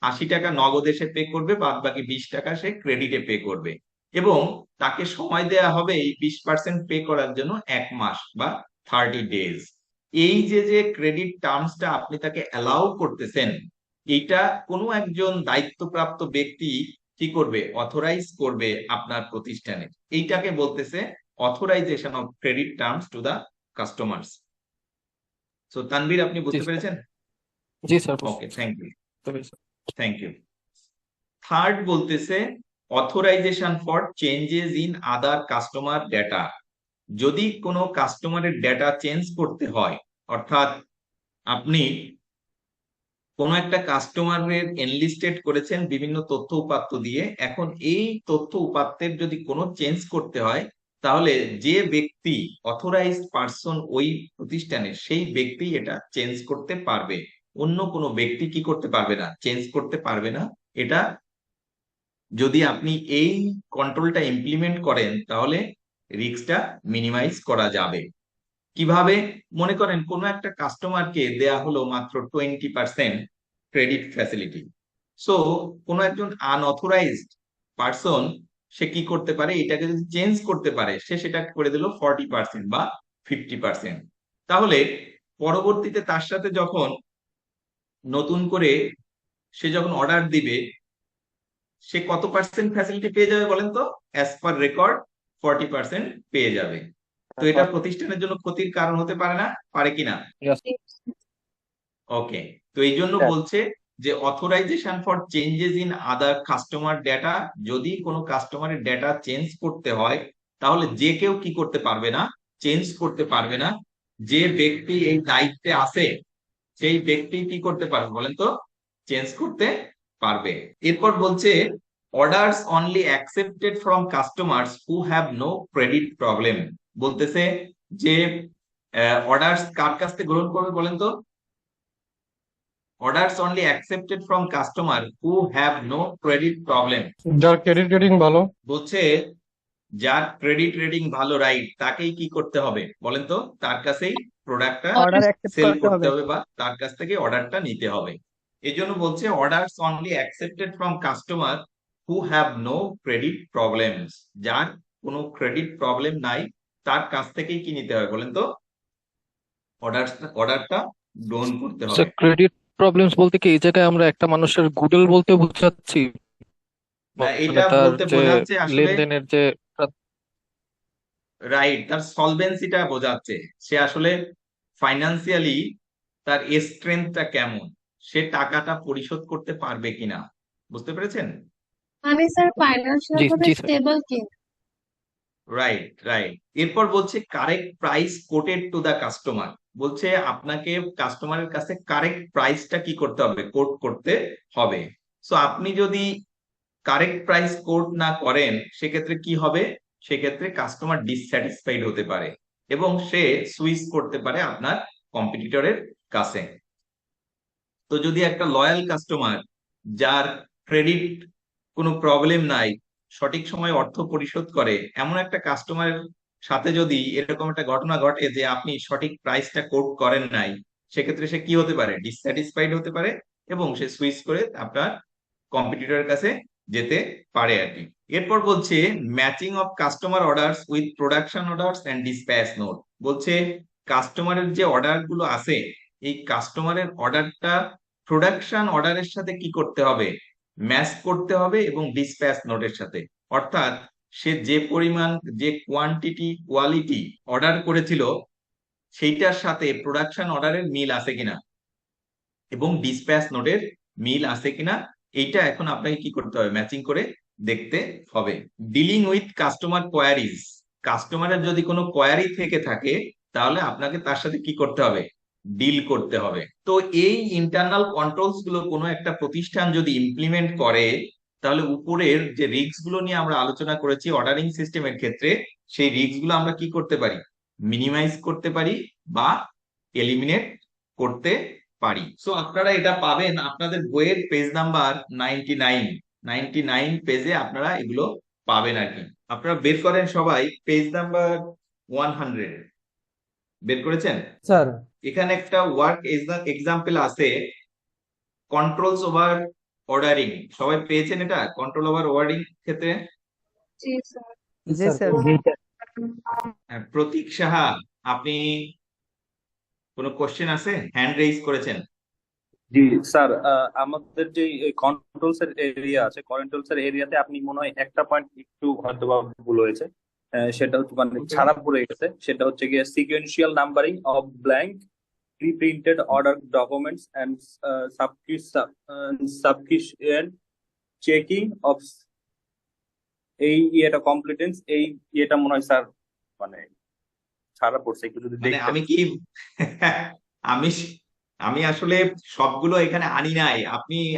80 টাকা নগদে সে পে করবে, বাদ বাকি 20 টাকা সে ক্রেডিটে পে করবে। এবং তাকে সময় দেয়া হবে এই 20% পে করার জন্য 1 মাস বা 30 days। এই যে ক্রেডিট টার্মসটা আপনি তাকে অ্যালাউ করতেছেন, এইটা কোনো একজন দায়িত্বপ্রাপ্ত ব্যক্তি কি করবে, অথরাইজ করবে আপনার প্রতিষ্ঠানে। এইটাকে বলতেছে authorization of credit terms to the customers. So Tanvir, আপনি জি বুঝতে স্যার, পেরেছেন? জি স্যার, ওকে, থ্যাংক ইউ, বুঝতে পেরেছি। Thank you. থার্ড বলতেছে authorization for changes in other customer data. যদি কোনো কাস্টমারের ডেটা চেঞ্জ করতে হয়, অর্থাৎ আপনি কোনো একটা কাস্টমারের এনলিস্টেড করেছেন বিভিন্ন তথ্য উপাত্ত দিয়ে, এখন এই তথ্য উপাত্তের যদি কোনো চেঞ্জ করতে হয়, তাহলে যে ব্যক্তি অথরাইজড পারসন ওই প্রতিষ্ঠানের, সেই ব্যক্তি এটা চেঞ্জ করতে পারবে। অন্য কোনো ব্যক্তি কি করতে পারবে না, চেঞ্জ করতে পারবে না। এটা যদি আপনি এই কন্ট্রোলটা ইমপ্লিমেন্ট করেন, তাহলে রিস্কটা মিনিমাইজ করা যাবে। কিভাবে? মনে করেন কোনো একটা কাস্টমারকে দেয়া হলো মাত্র 20% ক্রেডিট ফ্যাসিলিটি। সো কোনো একজন আনঅথরাইজড পারসন, সে কি করতে পারে, এটাকে যদি চেঞ্জ করতে পারে, সে সেটা করে দিল 40% বা 50%। তাহলে পরবর্তীতে তার সাথে যখন নতুন করে সে যখন অর্ডার দিবে, সে কত পার্সেন্ট ফ্যাসিলিটি পেয়ে যাবে বলেন তো? অ্যাজ পার রেকর্ড 40% পেয়ে যাবে। তো এটা প্রতিষ্ঠানের জন্য ক্ষতির কারণ হতে পারে না, পারে কিনা? Yes, ওকে, তো এই জন্য বলছে যে authorisation for changes in other customer data, যদি কোনো কাস্টমারের ডেটা চেঞ্জ করতে হয়, তাহলে যে কেউ কি করতে পারবে না, চেঞ্জ করতে পারবে না। যে ব্যক্তি এই দায়িত্বে আছে, সেই ব্যক্তি কি করতে পারবে বলেন তো, চেঞ্জ করতে পারবে। এরপর বলছে orders only accepted from customers who have no credit problem. বলতেছে যে অর্ডারস কার কাছ থেকে গ্রহণ করবে বলেন তো? Orders only accepted from customer who have no credit problem. যার ক্রেডিট রেটিং ভালো। বলছে যার ক্রেডিট রেটিং ভালো, রাইট, তাকেই কি করতে হবে বলেন তো? তার কাছেই প্রোডাক্টটা অর্ডার অ্যাকসেপ্ট সেল করতে করতে হবে। হবে বা তার কাছ থেকে অর্ডারটা নিতে হবে। এই জন্য বলছে orders only accepted from customer who have no credit problems. যার কোনো ক্রেডিট প্রবলেম নাই, তার কাছ থেকেই কি নিতে হবে বলেন তো? অর্ডারটা গ্রহণ করতে স্যার হবে। ক্রেডিট প্রবলেমস বলতে কি এই জায়গায় আমরা একটা মানুষের গুডউইল বলতে বোঝাচ্ছি, না, মানে এটা তার বলতে যে বোঝাচ্ছে আসলে লেনদেনের যে রাইট, তার সলভেন্সিটা বোঝাচ্ছে, সে আসলে ফাইনান্সিয়ালি তার স্ট্রেংথটা কেমন, সে টাকাটা পরিশোধ করতে পারবে কিনা। বুঝতে পেরেছেন? মানে স্যার ফাইন্যান্সিয়াল জি ভাবে জি স্যার। স্টেবল কি? Right, right. এরপর বলছে correct price quoted to the customer. বলছে আপনাকে কাস্টমারের কাছে কারেক্ট প্রাইসটা কি করতে হবে, কোট করতে হবে। সো আপনি যদি কারেক্ট প্রাইস কোট না করেন সেক্ষেত্রে কি হবে, সেক্ষেত্রে কাস্টমার ডিসস্যাটিসফাইড হতে পারে এবং সে সুইচ করতে পারে আপনার কম্পিটিটরের কাছে। তো যদি একটা লয়াল কাস্টমার, যার ক্রেডিট কোনো প্রবলেম নাই, সঠিক সময় অর্থ পরিশোধ করে, এমন একটা কাস্টমারের সাথে যদি এরকম একটা ঘটনা ঘটে যে আপনি সঠিক প্রাইসটা কোট করেন নাই, সেক্ষেত্রে সে কি হতে পারে, ডিসস্যাটিসফাইড হতে পারে এবং সে সুইচ করে আপনার কম্পিটিটরের কাছে যেতে পারে আর কি। এরপর বলছে matching of customer orders with production orders and dispatch note. বলছে কাস্টমারের যে অর্ডার গুলো আছে, এই কাস্টমারের অর্ডারটা প্রোডাকশন অর্ডারের সাথে কি করতে হবে, ম্যাচ করতে হবে এবং ডিসপ্যাচ নোটের সাথে। অর্থাৎ সে যে পরিমাণ, যে কোয়ান্টিটি কোয়ালিটি অর্ডার করেছিল সেইটার সাথে প্রোডাকশন অর্ডারের মিল আছে কিনা এবং ডিসপ্যাচ নোটের মিল আছে কিনা, এইটা এখন আপনাকে কি করতে হবে, ম্যাচিং করে দেখতে হবে। ডিলিং উইথ কাস্টমার কোয়ারিজ, কাস্টমারের যদি কোনো কোয়ারি থেকে থাকে তাহলে আপনাকে তার সাথে কি করতে হবে, ডিল করতে হবে। তো এই ইন্টারনাল কন্ট্রোলস গুলো কোনো একটা প্রতিষ্ঠান যদি ইমপ্লিমেন্ট করে, তাহলে উপরের যে রিস্ক গুলো নিয়ে আমরা আলোচনা করেছি অর্ডারিং সিস্টেমের ক্ষেত্রে, সেই রিস্ক গুলো আমরা কি করতে পারি, মিনিমাইজ করতে পারি বা এলিমিনেট করতে পারি। সো আপনারা এটা পাবেন আপনাদের বইয়ের পেজ নাম্বার 99, 99 পেজে আপনারা এগুলো পাবেন আর কি। আপনারা বের করেন সবাই পেজ নাম্বার 100, বের করেছেন? স্যার এখানে একটা ওয়ার্ক এক্সাম্পল আছে, কন্ট্রোলস ওভার অর্ডারিং। সবাই পেয়েছেন এটা, কন্ট্রোল ওভার অর্ডারিং ক্ষেত্রে? জি স্যার। জি স্যার প্রতীক সাহা, আপনি কোনো কোশ্চেন আছে, হ্যান্ড রেইজ করেছেন? জি স্যার, আমাদের যে কন্ট্রোলস এর এরিয়া আছে, কন্ট্রোলস এর এরিয়াতে আপনি মনে হয় একটা পয়েন্ট একটু হয়তো বা ভুল হয়েছে। সেটা হচ্ছে মানে ছাড়া পড়ে গেছে, সেটা হচ্ছে গিয়ে sequential numbering of blank pre printed order documents and subscription checking of এই ইয়েটা কমপ্লিটেন্স, এই ইয়েটা মনে হয় স্যার মানে ছাড়া পড়ছে, একটু যদি মানে দেখতেন। আমি কি আমি আমি আসলে সবগুলো এখানে আনি নাই,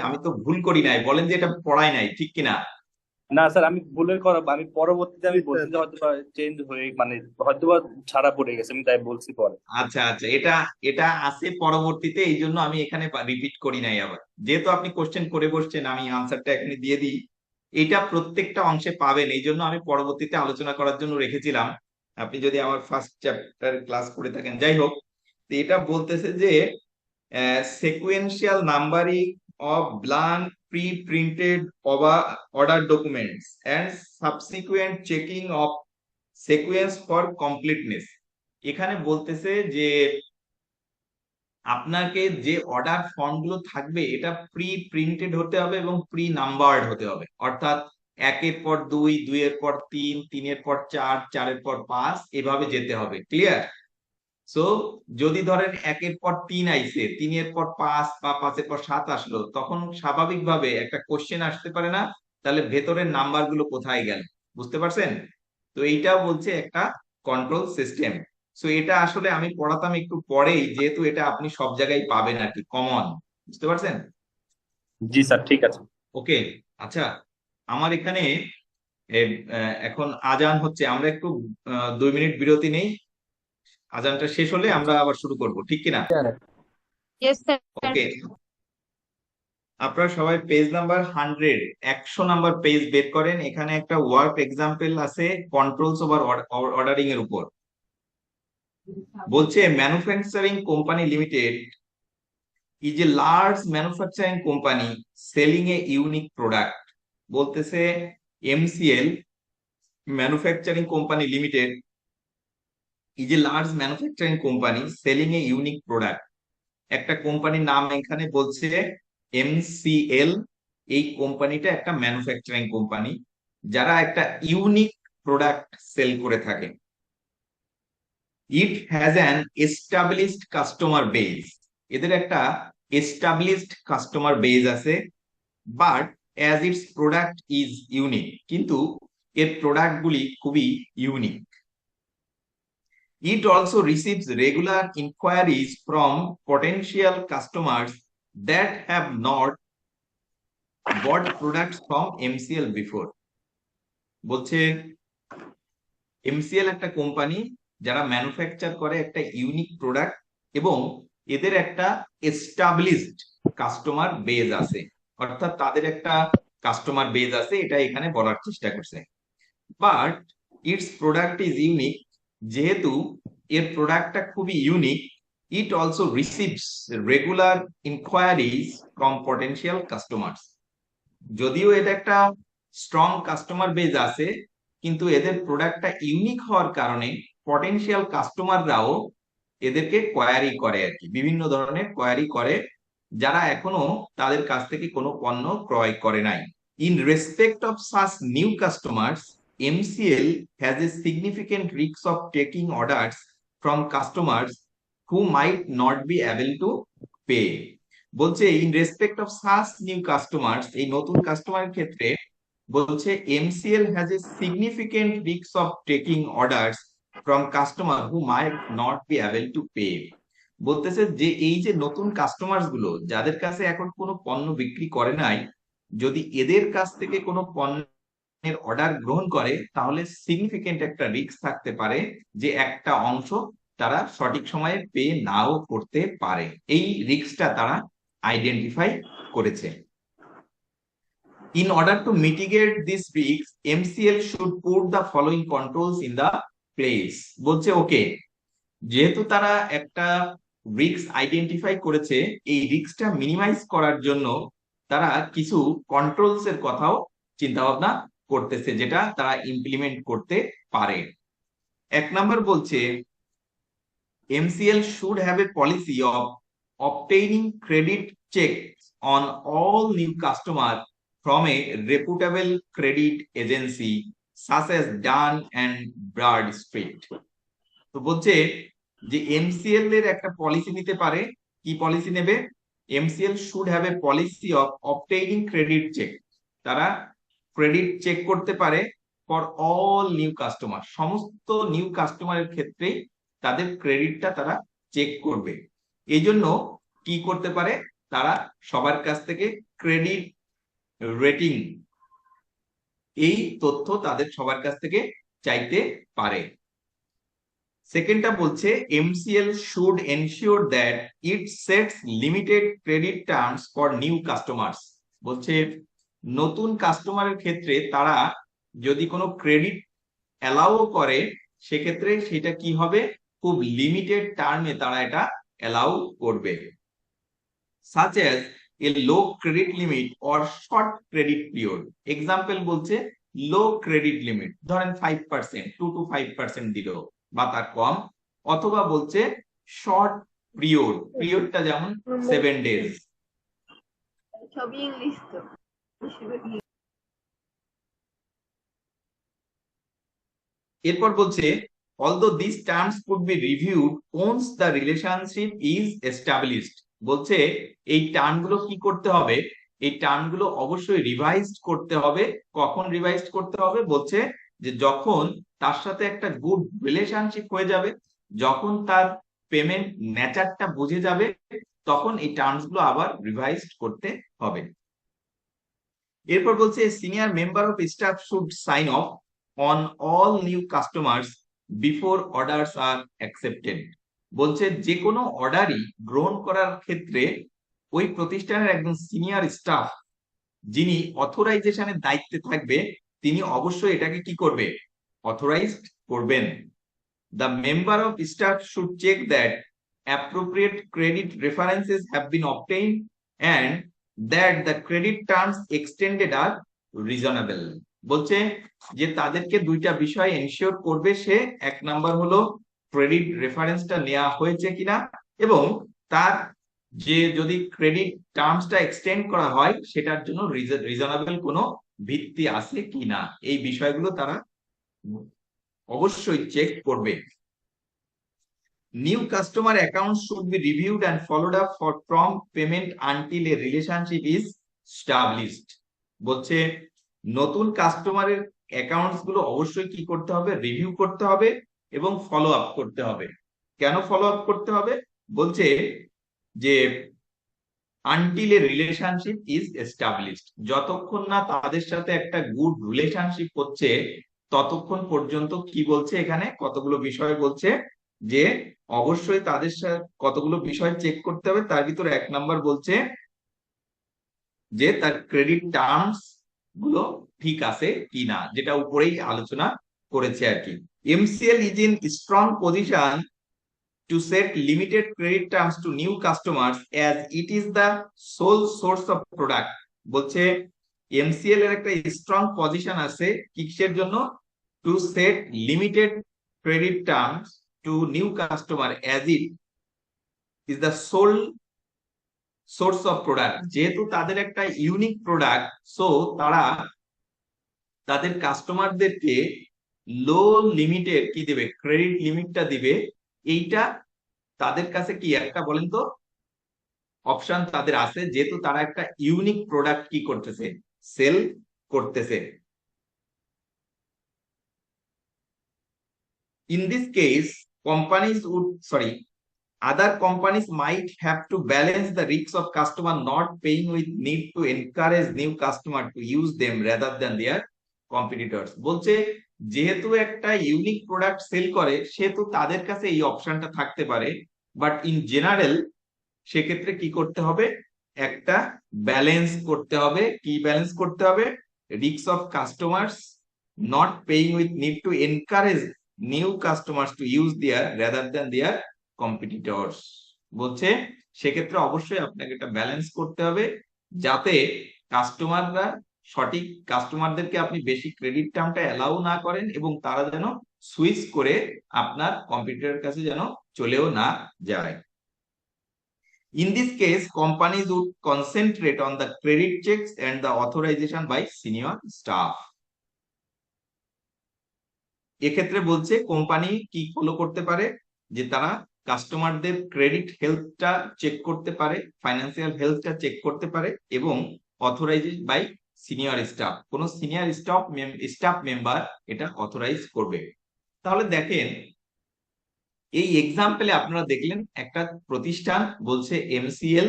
আমি তো ভুল করি নাই, বলেন যে এটা পড়াই নাই, ঠিক কিনা? না স্যার, আমি ভুলের করা, আমি পরবর্তীতে আমি বলছি যে হয়তো চেঞ্জ হয়ে মানে হয়তো বা ছাড়া পড়ে গেছে, আমি তাই বলছি পরে। আচ্ছা আচ্ছা, এটা এটা আছে পরবর্তীতে, এই জন্য আমি এখানে রিপিট করি নাই। আবার যেহেতু আপনি কোশ্চেন করে বসছেন, আমি আনসারটা এখানে দিয়ে দিই। এটা প্রত্যেকটা অংশে পাবেন, এই জন্য আমি পরবর্তীতে আলোচনা করার জন্য রেখেছিলাম। আপনি যদি আমার ফার্স্ট চ্যাপ্টার ক্লাস করে থাকেন, যাই হোক। তো এটা বলতেছে যে sequential numbering of blank pre-printed order documents and subsequent checking of sequence for completeness। এখানে বলতেছে যে আপনাকে যে অর্ডার ফর্ম গুলো থাকবে এটা প্রি প্রিন্টেড হতে হবে এবং প্রি নাম্বারড হতে হবে। অর্থাৎ 1-এর পর 2, 2-এর পর 3, 3-এর পর 4, 4-এর পর 5, এভাবে যেতে হবে। ক্লিয়ার? সো যদি ধরেন 1-এর পর 3 আইছে, 3-এর পর 5 বা 5-এর পর 7 আসলো, তখন স্বাভাবিকভাবে একটা কোশ্চেন আসতে পারে না, তাহলে ভেতরের নাম্বার গুলো কোথায় গেল। বুঝতে পারছেন? তো এইটা বলছে একটা কন্ট্রোল সিস্টেম। সো এটা আসলে আমি পড়াতাম একটু পরেই, যেহেতু এটা আপনি সব জায়গায় পাবেন আর কি, কমন। বুঝতে পারছেন? জি স্যার, ঠিক আছে। ওকে। আচ্ছা, আমার এখানে এখন আজান হচ্ছে, আমরা একটু 2 মিনিট বিরতি নেই, আজানটা শেষ হলে আমরা আবার শুরু করব, ঠিক কিনা? Yes sir. ওকে। আপনারা সবাই পেজ নাম্বার 100, 100 নাম্বার পেজ বের করেন। এখানে একটা ওয়ার্ক এক্সাম্পল আছে কন্ট্রোলস ওভার অর্ডারিং এর উপর। বলছে manufacturing company limited is a large manufacturing company selling a unique product. বলতেছে এমসিএল ম্যানুফ্যাকচারিং কোম্পানি লিমিটেড এই যে large manufacturing company selling a unique product, একটা কোম্পানির নাম এখানে বলছে MCL। এই কোম্পানিটা একটা ম্যানুফ্যাকচারিং কোম্পানি যারা একটা ইউনিক প্রোডাক্ট সেল করে থাকে। It has an established customer base, এদের একটা এস্টাবলিশড কাস্টমার বেজ আছে। But as its product is unique, কিন্তু এর প্রোডাক্ট গুলি খুবই unique. It also receives regular inquiries from potential customers that have not bought products from MCL before। বলছে MCL একটা company যারা ম্যানুফ্যাকচার করে একটা ইউনিক প্রোডাক্ট, এবং এদের একটা এস্টাবলিশড কাস্টমার বেজ আছে, অর্থাৎ তাদের একটা কাস্টমার বেজ আছে, এটা এখানে বলার চেষ্টা করছে। But it's product is unique, যেহেতু এর প্রোডাক্টটা খুবই unique, it also receives regular enquiries from potential customers. যদিও এটা একটা স্ট্রং কাস্টমার বেজ আছে, কিন্তু এদের প্রোডাক্টটা ইউনিক হওয়ার কারণে পটেনশিয়াল কাস্টমাররাও এদেরকে কোয়ারি করে আর কি, বিভিন্ন ধরনের কোয়ারি করে, যারা এখনো তাদের কাছ থেকে কোনো পণ্য ক্রয় করে নাই। In respect of such new customers, MCL has a significant risk of taking orders from customers who might not be able to pay। বলছে in respect of such new customers, এই নতুন কাস্টমারের ক্ষেত্রে বলছে MCL has a significant risk of taking orders from customer who might not be able to pay। বলতেছে যে এই যে নতুন কাস্টমার্স গুলো যাদের কাছে এখন কোনো পণ্য বিক্রি করে নাই, যদি এদের কাছ থেকে কোনো পণ্যের অর্ডার গ্রহণ করে, তাহলে সিগনিফিকেন্ট একটা রিস্ক থাকতে পারে যে একটা অংশ তারা সঠিক সময়ে পে নাও করতে পারে। এই রিস্কটা তারা আইডেন্টিফাই করেছে। In order to mitigate this risk, MCL should put the following controls in the place। বলছে ওকে, যেহেতু তারা একটা রিস্ক আইডেন্টিফাই করেছে, এই রিস্কটা মিনিমাইজ করার জন্য তারা কিছু কন্ট্রোলস এর কথাও চিন্তা ভাবনা করতেছে, যেটা তারা ইমপ্লিমেন্ট করতে পারে। এক নাম্বার বলছে MCL should have a policy of obtaining credit checks on all new customers from a reputable credit agency such as Dun and Bradstreet। তো বলছে যে MCL এর একটা পলিসি নিতে পারে। কি পলিসি নেবে? MCL should have a policy of obtaining credit check, তারা ক্রেডিট চেক করতে পারে ফর অল নিউ কাস্টমার, সমস্ত নিউ কাস্টমারের ক্ষেত্রেই তাদের ক্রেডিটটা তারা চেক করবে। এই জন্য কি করতে পারে, তারা সবার কাছ থেকে ক্রেডিট রেটিং, এই তথ্য তাদের সবার কাছ থেকে চাইতে পারে। সেকেন্ডটা বলছে MCL should ensure that it sets limited credit terms for new customers। বলছে নতুন কাস্টমারের ক্ষেত্রে তারা যদি কোনো ক্রেডিট অ্যালাউ করে, সেক্ষেত্রে সেটা কি হবে, খুব লিমিটেড টার্মে তারা এটা অ্যালাউ করবে। such as a low credit limit or short credit period। Example বলছে লো ক্রেডিট লিমিট, ধরেন 5%, 2 to 5% দিল বা তার কম, অথবা বলছে শর্ট পিরিয়ড, পিরিয়ডটা যেমন 7 days। সবই ইংলিশ তো। এরপর বলছে although these terms could be reviewed once the relationship is established। বলছে এই টার্মগুলো কি করতে হবে, এই টার্মগুলো অবশ্যই রিভাইজড করতে হবে। কখন রিভাইজড করতে হবে? বলছে যে যখন তার সাথে একটা গুড রিলেশনশিপ হয়ে যাবে, যখন তার পেমেন্ট নেচারটা বুঝে যাবে, তখন এই টার্মস গুলো আবার রিভাইজড করতে হবে। এরপর বলছে senior member of staff should sign off on all new customers before orders are accepted. বলছে যে কোনো অর্ডারই গ্রহণ করার ক্ষেত্রে ওই প্রতিষ্ঠানের একজন সিনিয়র স্টাফ যিনি অথরাইজেশনের দায়িত্বে থাকবে, তিনি অবশ্যই এটাকে কি করবে, অথরাইজড করবেন। The member of staff should check that appropriate credit references have been obtained and that the credit terms extended are reasonable। বলছে যে তাদেরকে দুইটা বিষয় এনশিওর করবে সে। এক নাম্বার হলো ক্রেডিট রেফারেন্সটা নেওয়া হয়েছে কিনা এবং তার যে যদি ক্রেডিট টার্মসটা এক্সটেন্ড করা হয় সেটার জন্য রিজনেবল কোনো ভিত্তি আছে কিনা, এই বিষয়গুলো তারা অবশ্যই চেক করবে। New customer account should be reviewed and followed up for prompt payment until a relationship is established. বলছে নতুন কাস্টমারের অ্যাকাউন্টস গুলো অবশ্যই কি করতে হবে, রিভিউ করতে হবে এবং ফলো আপ করতে হবে। কেন ফলো আপ করতে হবে? বলছে যে until a relationship is established, যতক্ষণ না তাদের সাথে একটা গুড রিলেশনশিপ হচ্ছে ততক্ষণ পর্যন্ত কি বলছে এখানে কতগুলো বিষয় বলছে যে অবশ্যই তাদের সাথে কতগুলো বিষয় চেক করতে হবে। তার ভিতরে 1 নাম্বার বলছে যে তার ক্রেডিট টার্মস গুলো ঠিক আছে কিনা, যেটা উপরেই আলোচনা করেছে আর কি। MCL is in strong position to set limited credit terms to new customers as it is the sole source of product। বলছে MCL এর একটা স্ট্রং পজিশন আছে কিসের জন্য? To set limited credit terms to new customer as it is the sole source of product. যেহেতু তাদের একটা unique product, so তারা তাদের কাস্টমারদেরকে লো লিমিটের কি দিবে, ক্রেডিট লিমিটটা দিবে। এইটা তাদের কাছে কি একটা বলেন তো অপশন তাদের আছে, যেহেতু তারা একটা ইউনিক প্রোডাক্ট কি করতেছে, সেল করতেছে। In this case, other companies might have to balance the risks of customer not paying with need to encourage new customer to use them rather than their competitors। বলছে যেহেতু একটা unique product sale করে সেহেতু তাদের কাছে এই অপশনটা থাকতে পারে, বাট ইন জেনারেল সেক্ষেত্রে কি করতে হবে, একটা ব্যালেন্স করতে হবে। কি ব্যালেন্স করতে হবে? Risk of customers not paying with need to encourage new customers to use their rather than their competitors. বলছে সেক্ষেত্রে অবশ্যই আপনাকে একটা ব্যালেন্স করতে হবে যাতে কাস্টমাররা সঠিক কাস্টমারদেরকে আপনি বেশি ক্রেডিট টার্মটা অ্যালাউ না করেন এবং তারা যেন সুইচ করে আপনার কম্পিটিটরের কাছে যেন চলেও না যায়। In this case, companies would concentrate on the credit checks and the authorization by senior staff। এক্ষেত্রে বলছে কোম্পানি কি ফলো করতে পারে, যে তারা কাস্টমারদের ক্রেডিট হেলথটা চেক করতে পারে, ফাইন্যান্সিয়াল হেলথটা চেক করতে পারে এবং অথরাইজড বাই সিনিয়র স্টাফ, কোন সিনিয়র স্টাফ মেম্বার এটা অথরাইজ করবে। তাহলে দেখেন এই এক্সাম্পলে আপনারা দেখলেন একটা প্রতিষ্ঠান বলছে MCL।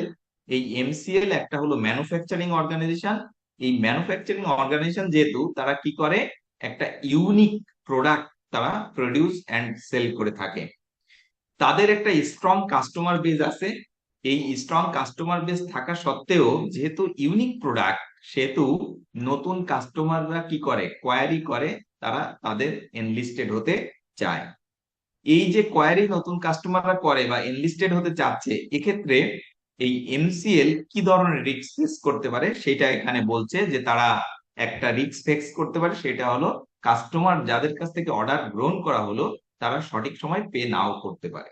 এই MCL একটা হলো ম্যানুফ্যাকচারিং অর্গানাইজেশন। এই ম্যানুফ্যাকচারিং অর্গানাইজেশন যেহেতু তারা কি করে, একটা ইউনিক প্রোডাক্ট তারা প্রডিউস এন্ড সেল করে থাকে। তাদের একটা স্ট্রং কাস্টমার বেজ আছে। এই স্ট্রং কাস্টমার বেজ থাকা সত্ত্বেও যেহেতু ইউনিক প্রোডাক্ট সেহেতু নতুন কাস্টমাররা কি করে, কোয়ারি করে, তারা তাদের এনলিস্টেড হতে চায়। এই যে কোয়ারি নতুন কাস্টমাররা করে বা এনলিস্টেড হতে চাচ্ছে, এক্ষেত্রে এই MCL কি ধরনের রিস্ক ফেস করতে পারে সেটা এখানে বলছে যে তারা একটা রিস্ক ফেস করতে পারে, সেটা হলো কাস্টমার যাদের কাছ থেকে অর্ডার গ্রহণ করা হলো তারা সঠিক সময় পে নাও করতে পারে।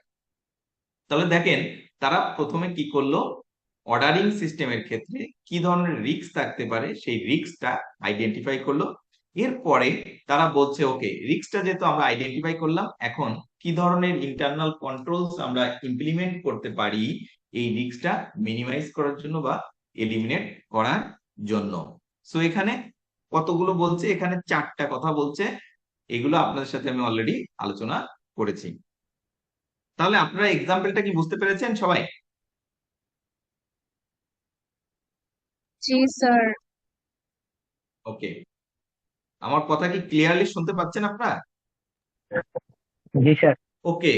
তাহলে দেখেন তারা প্রথমে কি করলো, অর্ডারিং সিস্টেমের ক্ষেত্রে কি ধরনের রিস্ক থাকতে পারে সেই রিস্কটা আইডেন্টিফাই করলো। এরপরে তারা বলছে ওকে, রিস্কটা যেহেতু আমরা আইডেন্টিফাই করলাম, এখন কি ধরনের ইন্টারনাল কন্ট্রোলস আমরা ইমপ্লিমেন্ট করতে পারি এই রিস্কটা মিনিমাইজ করার জন্য বা এলিমিনেট করার জন্য। সো এখানে কতগুলো বলছে, এখানে 4টা কথা বলছে, এগুলো আপনাদের সাথে আমি অলরেডি আলোচনা করেছি। তাহলে আপনারা এক্সাম্পলটা কি বুঝতে পেরেছেন সবাই? জি স্যার। ওকে, আমার কথা কি ক্লিয়ারলি শুনতে পাচ্ছেন আপনারা? জি স্যার। ওকে,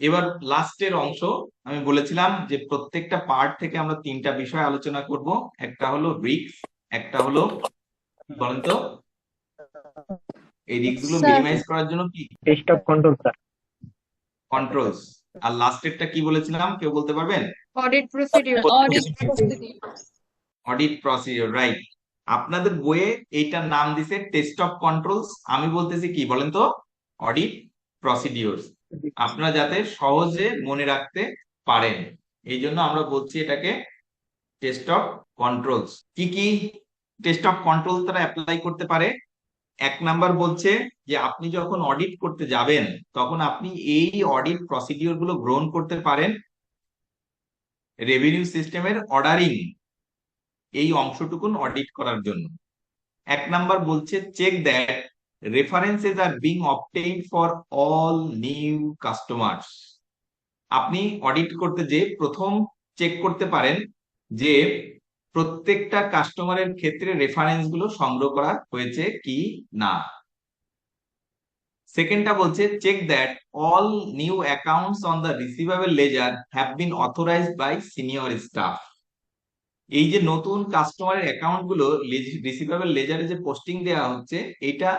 এবার লাস্টের অংশ। আমি বলেছিলাম যে প্রত্যেকটা পার্ট থেকে আমরা 3টা বিষয় আলোচনা করব। একটা হলো রিস্ক, একটা হলো বলেন তো এই রিস্ক গুলো স্যার। মিনিমাইজ করার জন্য কি test of control sir. Controls, আর লাস্টেরটা কি বলেছিলাম কেউ বলতে পারবেন? Audit procedure. Audit procedure, right. আপনাদের বইয়ে এইটার নাম দিছে টেস্ট অফ কন্ট্রোলস, আমি বলতেছি কি বলেন তো, অডিট প্রসিডিউরস। আপনারা যাতে সহজে মনে রাখতে পারেন, এই জন্য আমরা বলছি এটাকে টেস্ট অফ কন্ট্রোলস। কি কি টেস্ট অফ কন্ট্রোল তারা অ্যাপ্লাই করতে পারে? 1 নাম্বার বলছে যে আপনি যখন অডিট করতে যাবেন তখন আপনি এই অডিট প্রসিডিওর গুলো গ্রহণ করতে পারেন রেভিনিউ সিস্টেমের অর্ডারিং এই অংশটুকুন অডিট করার জন্য। 1 নাম্বার বলছে check that references are being obtained for all new customers. আপনি অডিট করতে যে প্রথম চেক করতে পারেন যে প্রত্যেকটা কাস্টমারের ক্ষেত্রে রেফারেন্স গুলো সংগ্রহ করা হয়েছে কি না। সেকেন্ডটা বলছে check that all new accounts on the receivable ledger have been authorised by senior staff. এই যে নতুন কাস্টমারের অ্যাকাউন্ট গুলো রিসিভেবল লেজারে যে পোস্টিং দেওয়া হচ্ছে, এটা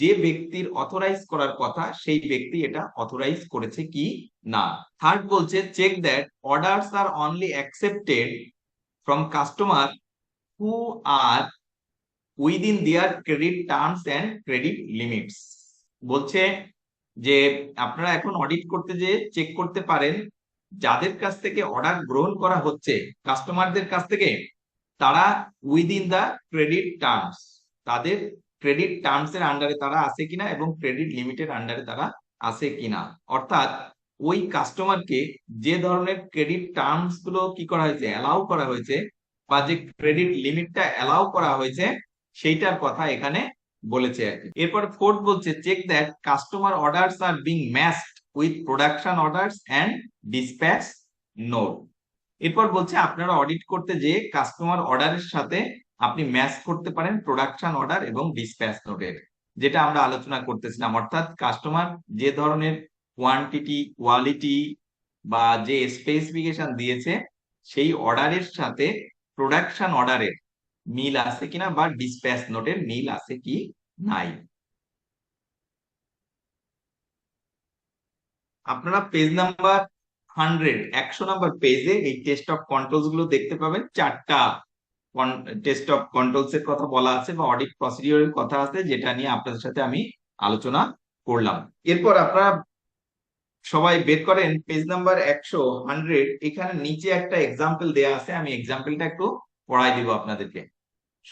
যে ব্যক্তির অথরাইজ করার কথা সেই ব্যক্তি এটা অথরাইজ করেছে কি না। থার্ড বলছে check that orders are only accepted from customer who are within their credit terms and credit limits. বলছে যে আপনারা এখন অডিট করতে যে চেক করতে পারেন যাদের কাছ থেকে অর্ডার গ্রহণ করা হচ্ছে কাস্টমারদের কাছ থেকে, তারা উইদিন দা ক্রেডিট টার্মস, তাদের ক্রেডিট টার্মস এর আন্ডারে তারা আছে কিনা এবং ক্রেডিট লিমিটের আন্ডারে তারা আছে কিনা। অর্থাৎ ওই কাস্টমারকে যে ধরনের ক্রেডিট টার্মস গুলো কি করা হয়েছে, অ্যালাউ করা হয়েছে, বা যে ক্রেডিট লিমিটটা অ্যালাউ করা হয়েছে সেইটার কথা এখানে বলেছে আর কি। এরপর ফোর্থ বলছে check that customer orders are being matched with production orders and dispatch note. এরপর বলছে আপনারা অডিট করতে যে কাস্টমার অর্ডারের সাথে আপনি ম্যাচ করতে পারেন প্রোডাকশন অর্ডার এবং ডিসপ্যাচ নোটের, যেটা আমরা আলোচনা করতেছিলাম। অর্থাৎ কাস্টমার যে ধরনের কোয়ান্টিটি, কোয়ালিটি বা যে স্পেসিফিকেশন দিয়েছে সেই অর্ডারের সাথে প্রোডাকশন অর্ডারের মিল আছে কিনা বা ডিসপ্যাচ নোটের মিল আছে কি নাই। আপনারা পেজ নাম্বার 100 নাম্বার পেজে এই টেস্ট অফ কন্ট্রোলস গুলো দেখতে পাবেন। 4টা টেস্ট অফ কন্ট্রোলস এর কথা বলা আছে বা অডিট প্রসিডিওরের কথা আছে, যেটা নিয়ে আপনাদের সাথে আমি আলোচনা করলাম। এরপর আপনারা সবাই বের করেন পেজ নাম্বার 100। এখানে নিচে একটা এক্সাম্পল দেয়া আছে, আমি এক্সাম্পলটা একটু পড়াই দিব আপনাদেরকে।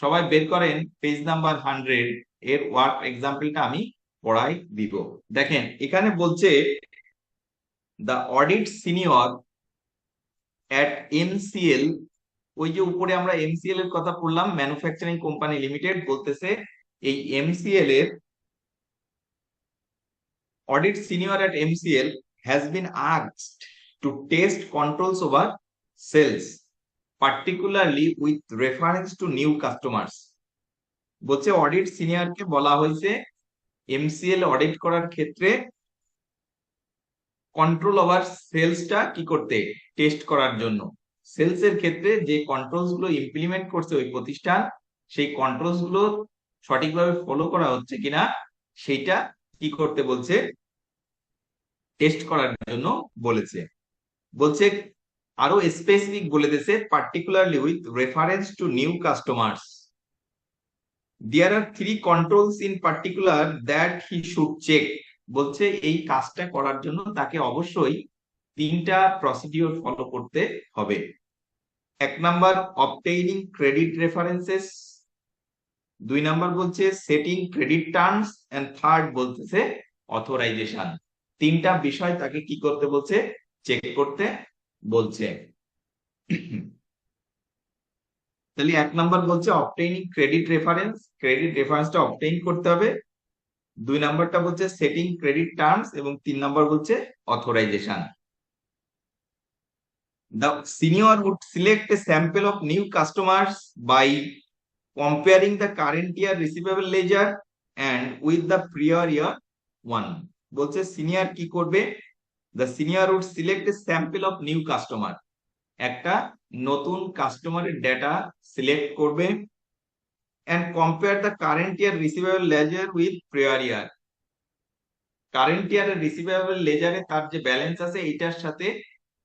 সবাই বের করেন পেজ নাম্বার 100 এর ওয়ার্ক এক্সাম্পলটা আমি পড়াই দিব। দেখেন এখানে বলছে the audit senior at MCL, ওই যে উপরে আমরা MCL এর কথা পড়লাম, ম্যানুফ্যাকচারিং কোম্পানি লিমিটেড, বলতেছে এই MCL এর audit senior at MCL has been asked to test controls over sales, particularly with reference to new customers। বলছে অডিট সিনিয়রকে বলা হয়েছে MCL অডিট করার ক্ষেত্রে কন্ট্রোল ওভার সেলসটা কি করতে, টেস্ট করার জন্য। সেলস এর ক্ষেত্রে যে কন্ট্রোলস গুলো ইমপ্লিমেন্ট করছে ওই প্রতিষ্ঠান, সেই কন্ট্রোলস গুলো সঠিকভাবে ফলো করা হচ্ছে কিনা সেইটা কি করতে বলছে, টেস্ট করার জন্য বলেছে। বলছে আরো স্পেসিফিক বলে দিয়েছে particularly with reference to new customers there are 3 controls in particular that he should check. বলছে এই কাজটা করার জন্য তাকে অবশ্যই 3টা প্রসিডিওর ফলো করতে হবে। 1 number obtaining credit references, 2 number বলছে setting credit terms, and third বলতেছে অথরাইজেশন। 3টা বিষয় তাকে কি করতে বলছে, চেক করতে বলছে। তাহলে 1 নাম্বার বলছে অবটেইনিং ক্রেডিট রেফারেন্স, ক্রেডিট রেফারেন্সটা অবটেইন করতে হবে। 2 নাম্বারটা বলছে সেটিং ক্রেডিট টার্মস এবং 3 নাম্বার বলছে authorisation. The senior would select a sample of new customers by comparing the current year receivable ledger and with the prior year one। বলছে senior কি করবে, the senior would select a sample of new customer, একটা নতুন কাস্টমারের data select করবে, and compare the current year receivable ledger with prior year। Current ইয়ারের receivable লেজারে তার যে ব্যালেন্স আছে এইটার সাথে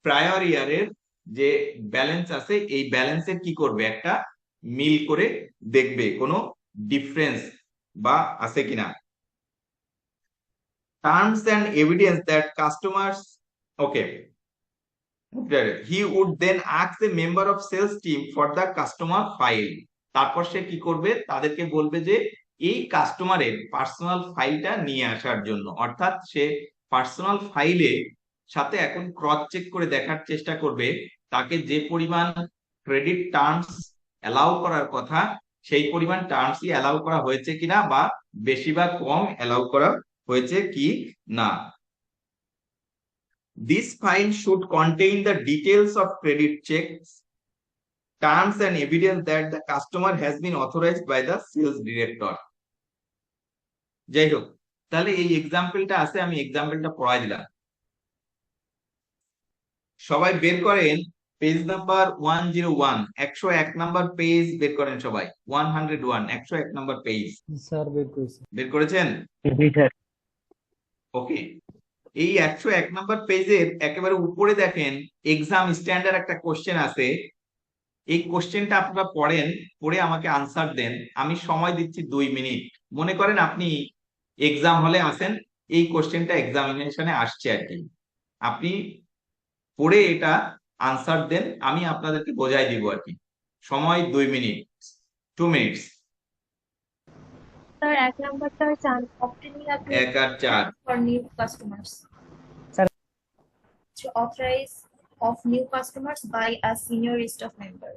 প্রায়র ইয়ারের যে ব্যালেন্স আছে এই ব্যালেন্সের কি করবে, একটা মিল করে দেখবে কোনো ডিফারেন্স বা আছে কিনা। terms and evidence that customers, okay, he would then ask the member of sales team for the customer file. তারপর সে কি করবে, তাদেরকে বলবে যে এই কাস্টমারের পার্সোনাল ফাইলটা নিয়ে আসার জন্য। অর্থাৎ সে পার্সোনাল ফাইলে সাথে এখন ক্রস চেক করে দেখার চেষ্টা করবে তাকে যে পরিমাণ ক্রেডিট টার্মস অ্যালাউ করার কথা সেই পরিমাণ টার্মসই অ্যালাউ করা হয়েছে কিনা, বা বেশি বা কম অ্যালাউ করা হয়েছে কি না। This file should contain the details of credit checks, terms and evidence that the customer has been authorized by the sales director. যাই হোক, তাহলে এই এক্সাম্পলটা আছে, আমি এক্সাম্পলটা পড়াই দিলাম। সবাই বের করেন পেজ নাম্বার 101, 101 নাম্বার পেজ বের করেন সবাই। 101, 101 নাম্বার পেজ স্যার বের করেছি। বের করেছেন? জি স্যার। ওকে, এই 101 নাম্বার পেজের একেবারে উপরে দেখেন এক্সাম স্ট্যান্ডার্ড একটা কোশ্চেন আছে। এই কোশ্চেনটা আপনারা পড়েন, পড়ে আমাকে আনসার দেন। আমি সময় দিচ্ছি 2 মিনিট। মনে করেন আপনি এক্সাম হলে আছেন, এই কোশ্চেনটা এক্সামিনেশনে আসছে আর কি, আপনি পড়ে এটা আনসার দেন, আমি আপনাদেরকে বোঝাই দিব আর কি। সময় 2 মিনিট, 2 মিনিটস। Sir, এক নাম্বারটা হচ্ছে obtaining a 1 R 4 for new customers. Sir. To authorize of new customers by a senior staff member.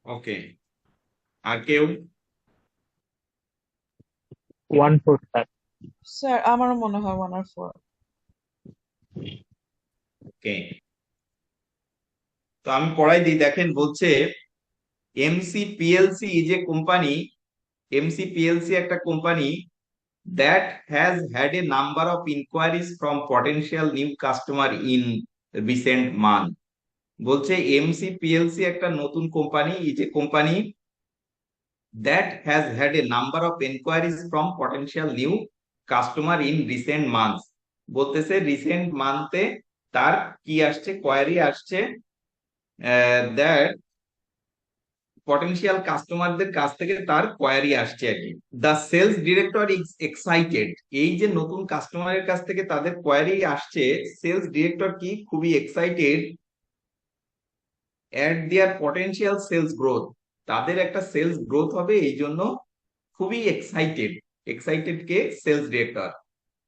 ওকে, আর কেউ? 1-4 স্যার। স্যার আমারও মনে হয় 1 আর 4। ওকে, তো আমি পড়াই দিই। দেখেন বলছে MCPLC is a company, MCPLC একটা company that has had a number of inquiries from potential new customer in recent month. বলছে MCPLC একটা নতুন company, is a company that has had a number of inquiries from potential new customer in recent months. বলতেছে recent মান্থে তার কি আসছে, query আসছে, that potential কাস্টমারদের কাছ থেকে তার কোয়ারি আসছে আর কি। The sales director is excited, এই যে নতুন কাস্টমারের কাছ থেকে তাদের কোয়ারি আসছে, সেলস ডিরেক্টর কি খুবই excited at their potential sales growth, তাদের একটা সেলস গ্রোথ হবে এই জন্য খুবই এক্সাইটেড। এক্সাইটেড কে? Sales director.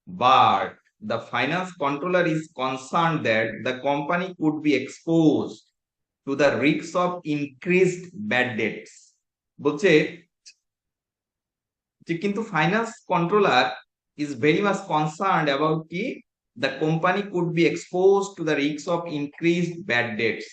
But the finance controller is concerned that the company could be exposed to the risks of increased bad debts. বলছে যে কিন্তু finance controller is very much concerned about কি the company could be exposed to the risks of increased bad debts.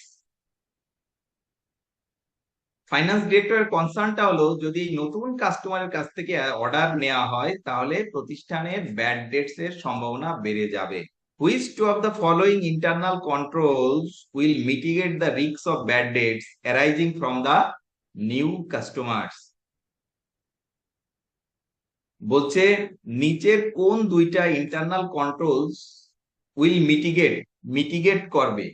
Finance ডিরেক্টরের কনসার্নটা হলো যদি নতুন কাস্টমারের কাছ থেকে অর্ডার নেওয়া হয় তাহলে প্রতিষ্ঠানের ব্যাড ডেটস এর সম্ভাবনা বেড়ে যাবে। Which two of the following internal controls will mitigate the risks of bad debts arising from the new customers? বলছে নিচের কোন দুইটা ইন্টারনাল কন্ট্রোলস উইল মিটিগেট করবে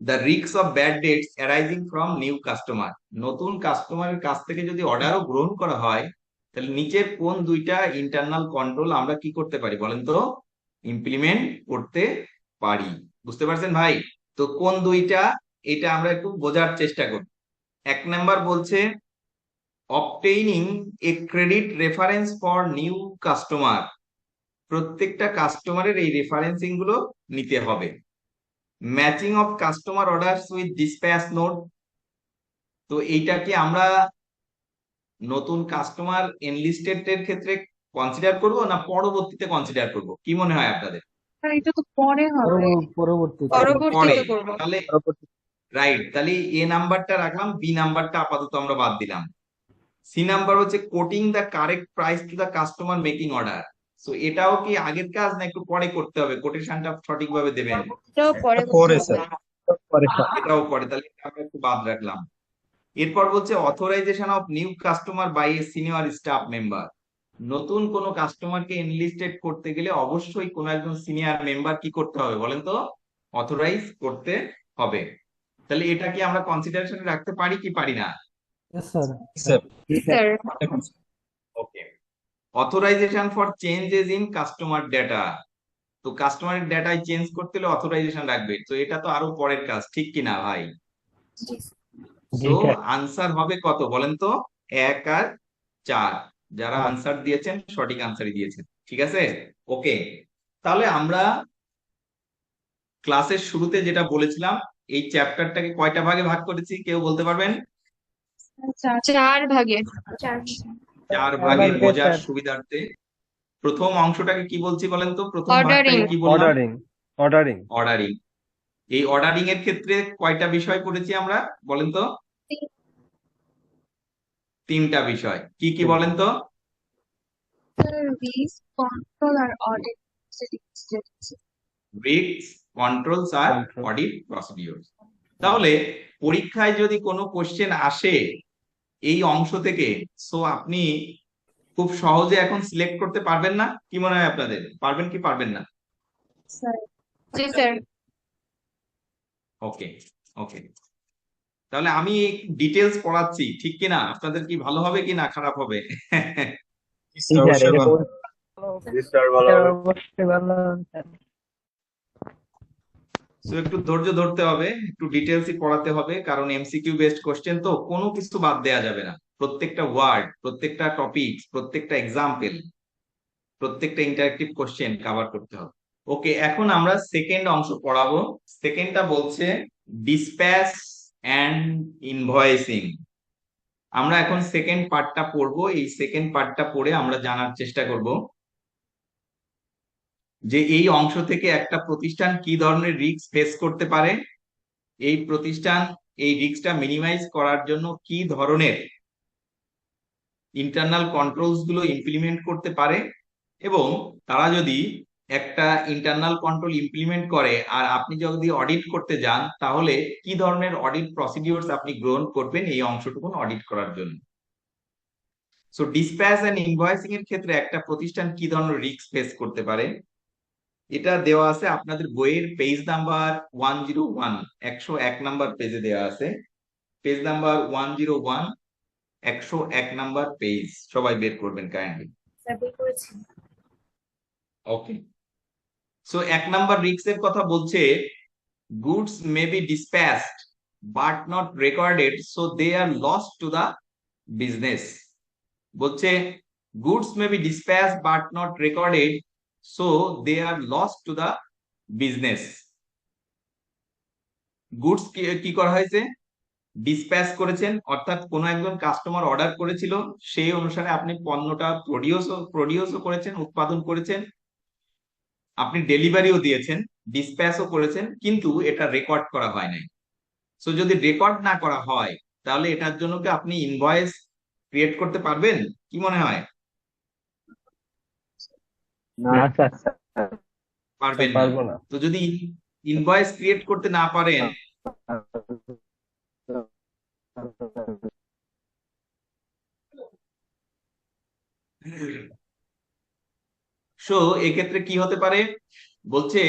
the risks of bad debts arising from new customer? নতুন কাস্টমারের কাছ থেকে যদি অর্ডারও গ্রহণ করা হয় তাহলে নিচের কোন দুইটা ইন্টারনাল কন্ট্রোল আমরা কি করতে পারি বলেন তো, ইমপ্লিমেন্ট করতে পারি? বুঝতে পারছেন ভাই? তো কোন দুইটা, এটা আমরা একটু বোঝার চেষ্টা করি। 1 নাম্বার বলছে obtaining a credit reference for new customer, প্রত্যেকটা কাস্টমারের এই রেফারেন্সিং গুলো নিতে হবে। Matching of customer orders with dispatch note, তো এইটা কি আমরা নতুন কাস্টমার এনলিস্টেড এর ক্ষেত্রে কনসিডার করব না পরবর্তীতে কনসিডার করব? কি মনে হয় আপনাদের? এটা তো পরে হবে, পরবর্তীতে করব। তাহলে রাইট, তাহলে এ নাম্বারটা রাখলাম, বি নাম্বারটা আপাতত আমরা বাদ দিলাম। সি নাম্বার হচ্ছে coating the correct price to the customer making order, so এটাও কি আগের কাজ না একটু পরে করতে হবে? কোটেশনটা সঠিকভাবে দেবেন। এটাও পরে পরে স্যার। এটাও পরে, তাহলে আমরা একটু বাদ রাখলাম। এরপর বলছে authorisation of new customer by a senior staff member, নতুন কোন কাস্টমারকে এনলিস্টেড করতে গেলে অবশ্যই কোন একজন সিনিয়র মেম্বার কি করতে হবে বলেন তো, অথরাইজ করতে হবে। তাহলে এটা কি আমরা কনসিডারেশনে রাখতে পারি কি পারি না? Sir. Okay, authorisation for changes in customer data. তো কাস্টমারের ডেটায় চেঞ্জ করতে হলে অথরাইজেশন লাগবে, তো এটা তো আরো পরের কাজ, ঠিক কিনা ভাই? জি জি তো স্যার। আনসার হবে কত বলেন তো? 1 আর 4। যারা 4 আনসার দিয়েছেন সঠিক আনসারই দিয়েছেন, ঠিক আছে। ওকে, তাহলে আমরা ক্লাসের শুরুতে যেটা বলেছিলাম, এই চ্যাপ্টারটাকে কয়টা ভাগে ভাগ করেছি কেউ বলতে পারবেন? 4 ভাগে। 4 4 ভাগে ভাগে বোঝার স্যার। সুবিধার্থে প্রথম অংশটাকে কি বলছি বলেন তো? প্রথম Ordering. ভাগটাকে কি বললাম? Ordering ordering ordering. এই অর্ডারিং এর ক্ষেত্রে কয়টা বিষয় পড়েছি আমরা বলেন তো? 3টা বিষয়। কি কি বলেন তো? Service, control আর audit. রিস্ক, কন্ট্রোলস আর Control. Audit procedure. তাহলে পরীক্ষায় যদি কোনো কোশ্চেন আসে এই অংশ থেকে, সো আপনি খুব সহজে এখন সিলেক্ট করতে পারবেন না? কি মনে হয় আপনাদের, পারবেন কি পারবেন না? জি স্যার। ওকে ওকে, তাহলে আমি ডিটেলস পড়াচ্ছি, ঠিক কিনা? আপনাদের কি ভালো হবে কি না খারাপ হবে? জি স্যার, এটা তো স্যার ভালো স্যার হবে। অবশ্যই ভালো স্যার। সো একটু ধৈর্য ধরতে হবে, একটু ডিটেলসই পড়াতে হবে, কারণ এমসিকিউ বেসড কোশ্চেন তো, কোনো কিছু বাদ দেওয়া যাবে না। প্রত্যেকটা ওয়ার্ড, প্রত্যেকটা টপিক, প্রত্যেকটা এক্সাম্পল, প্রত্যেকটা ইন্টারেক্টিভ কোশ্চেন কভার করতে হবে। ওকে, এখন আমরা সেকেন্ড অংশ পড়াবো। সেকেন্ডটা বলছে ডিসপ্যাচ এন্ড ইনভয়েসিং। আমরা এখন সেকেন্ড পার্টটা পড়বো। এই সেকেন্ড পার্টটা পড়ে আমরা জানার চেষ্টা করব যে এই অংশ থেকে একটা প্রতিষ্ঠান কি ধরনের রিস্ক ফেস করতে পারে, এই প্রতিষ্ঠান এই রিস্কটা মিনিমাইজ করার জন্য কি ধরনের ইন্টারনাল কন্ট্রোলস গুলো ইমপ্লিমেন্ট করতে পারে, এবং তারা যদি একটা ইন্টারনাল কন্ট্রোল ইমপ্লিমেন্ট করে আর আপনি যদি অডিট করতে যান, তাহলে কি ধরনের অডিট প্রসিডিউরস আপনি গ্রহণ করবেন এই অংশটুকু অডিট করার জন্য। সো ডিসপ্যাচ এন্ড ইনভয়েসিং এর ক্ষেত্রে একটা প্রতিষ্ঠান কি ধরনের রিস্ক ফেস করতে পারে, এটা দেওয়া আছে আপনাদের বইয়ের পেজ নাম্বার 101, 101 নাম্বার পেজে দেওয়া আছে। পেজ নাম্বার 101, 101 নাম্বার পেজ, সবাই বের করবেন কাইন্ডলি। স্যার বই করেছি। ওকে, সো 1 নাম্বার রিস্কের কথা বলছে, goods may be dispatched but not recorded so they are lost to the business. বলছে goods may be dispatched but not recorded so they are lost to the business. Goods কি করা হয়েছে? Dispatch করেছেন, অর্থাৎ কোন একজন কাস্টমার অর্ডার করেছিল, সেই অনুসারে আপনি পণ্যটা প্রডিউসও করেছেন, উৎপাদন করেছেন, আপনি ডেলিভারিও দিয়েছেন, ডিসপ্যাচও করেছেন, কিন্তু এটা রেকর্ড করা হয় নাই। সো যদি রেকর্ড না করা হয়, তাহলে এটার জন্য কি আপনি ইনভয়েস ক্রিয়েট করতে পারবেন? কি মনে হয়? না স্যার। পারবেন না। পারবো না। তো যদি ইনভয়েস ক্রিয়েট করতে না পারেন, সো এক্ষেত্রে কি হতে পারে? বলছে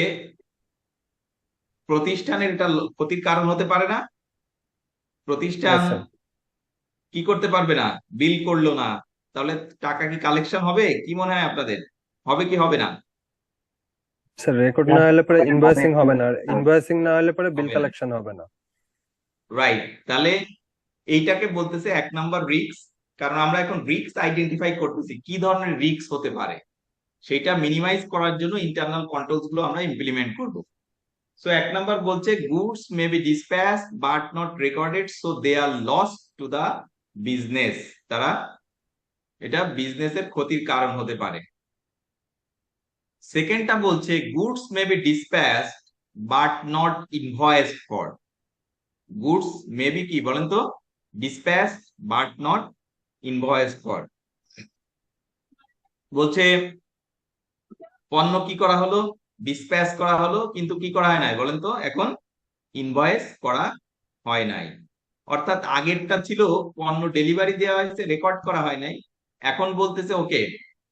প্রতিষ্ঠানের এটা ক্ষতির কারণ হতে পারে না? প্রতিষ্ঠান Yes, sir. কি করতে পারবে না? বিল করলো না, তাহলে টাকা কি কালেকশন হবে? কি মনে হয় আপনাদের, হবে কি হবে না? স্যার রেকর্ড না হলে পরে ইনভয়েসিং হবে না, ইনভয়েসিং না হলে পরে বিল হবে না। কালেকশন হবে না। রাইট, তাহলে এইটাকে বলতেছে 1 নাম্বার রিস্ক, কারণ আমরা এখন রিস্ক আইডেন্টিফাই করতেছি কি ধরনের রিস্ক হতে পারে, সেটা মিনিমাইজ করার জন্য ইন্টারনাল কন্ট্রোলস গুলো আমরা ইমপ্লিমেন্ট করব। সো 1 নাম্বার বলছে goods may be dispatched but not recorded so they are lost to the business. তারা, এটা বিজনেসের ক্ষতির কারণ হতে পারে। সেকেন্ডটা বলছে goods may be dispatched but not invoiced for. Goods may be কি বলেন তো? Dispatched but not invoiced for. বলছে পণ্য কি করা হলো? ডিসপ্যাচ করা হলো, কিন্তু কি করা হয় নাই বলেন তো? এখন ইনভয়েস করা হয় নাই। অর্থাৎ আগেরটা ছিল পণ্য ডেলিভারি দেওয়া হয়েছে, রেকর্ড করা হয় নাই। এখন বলতেছে ওকে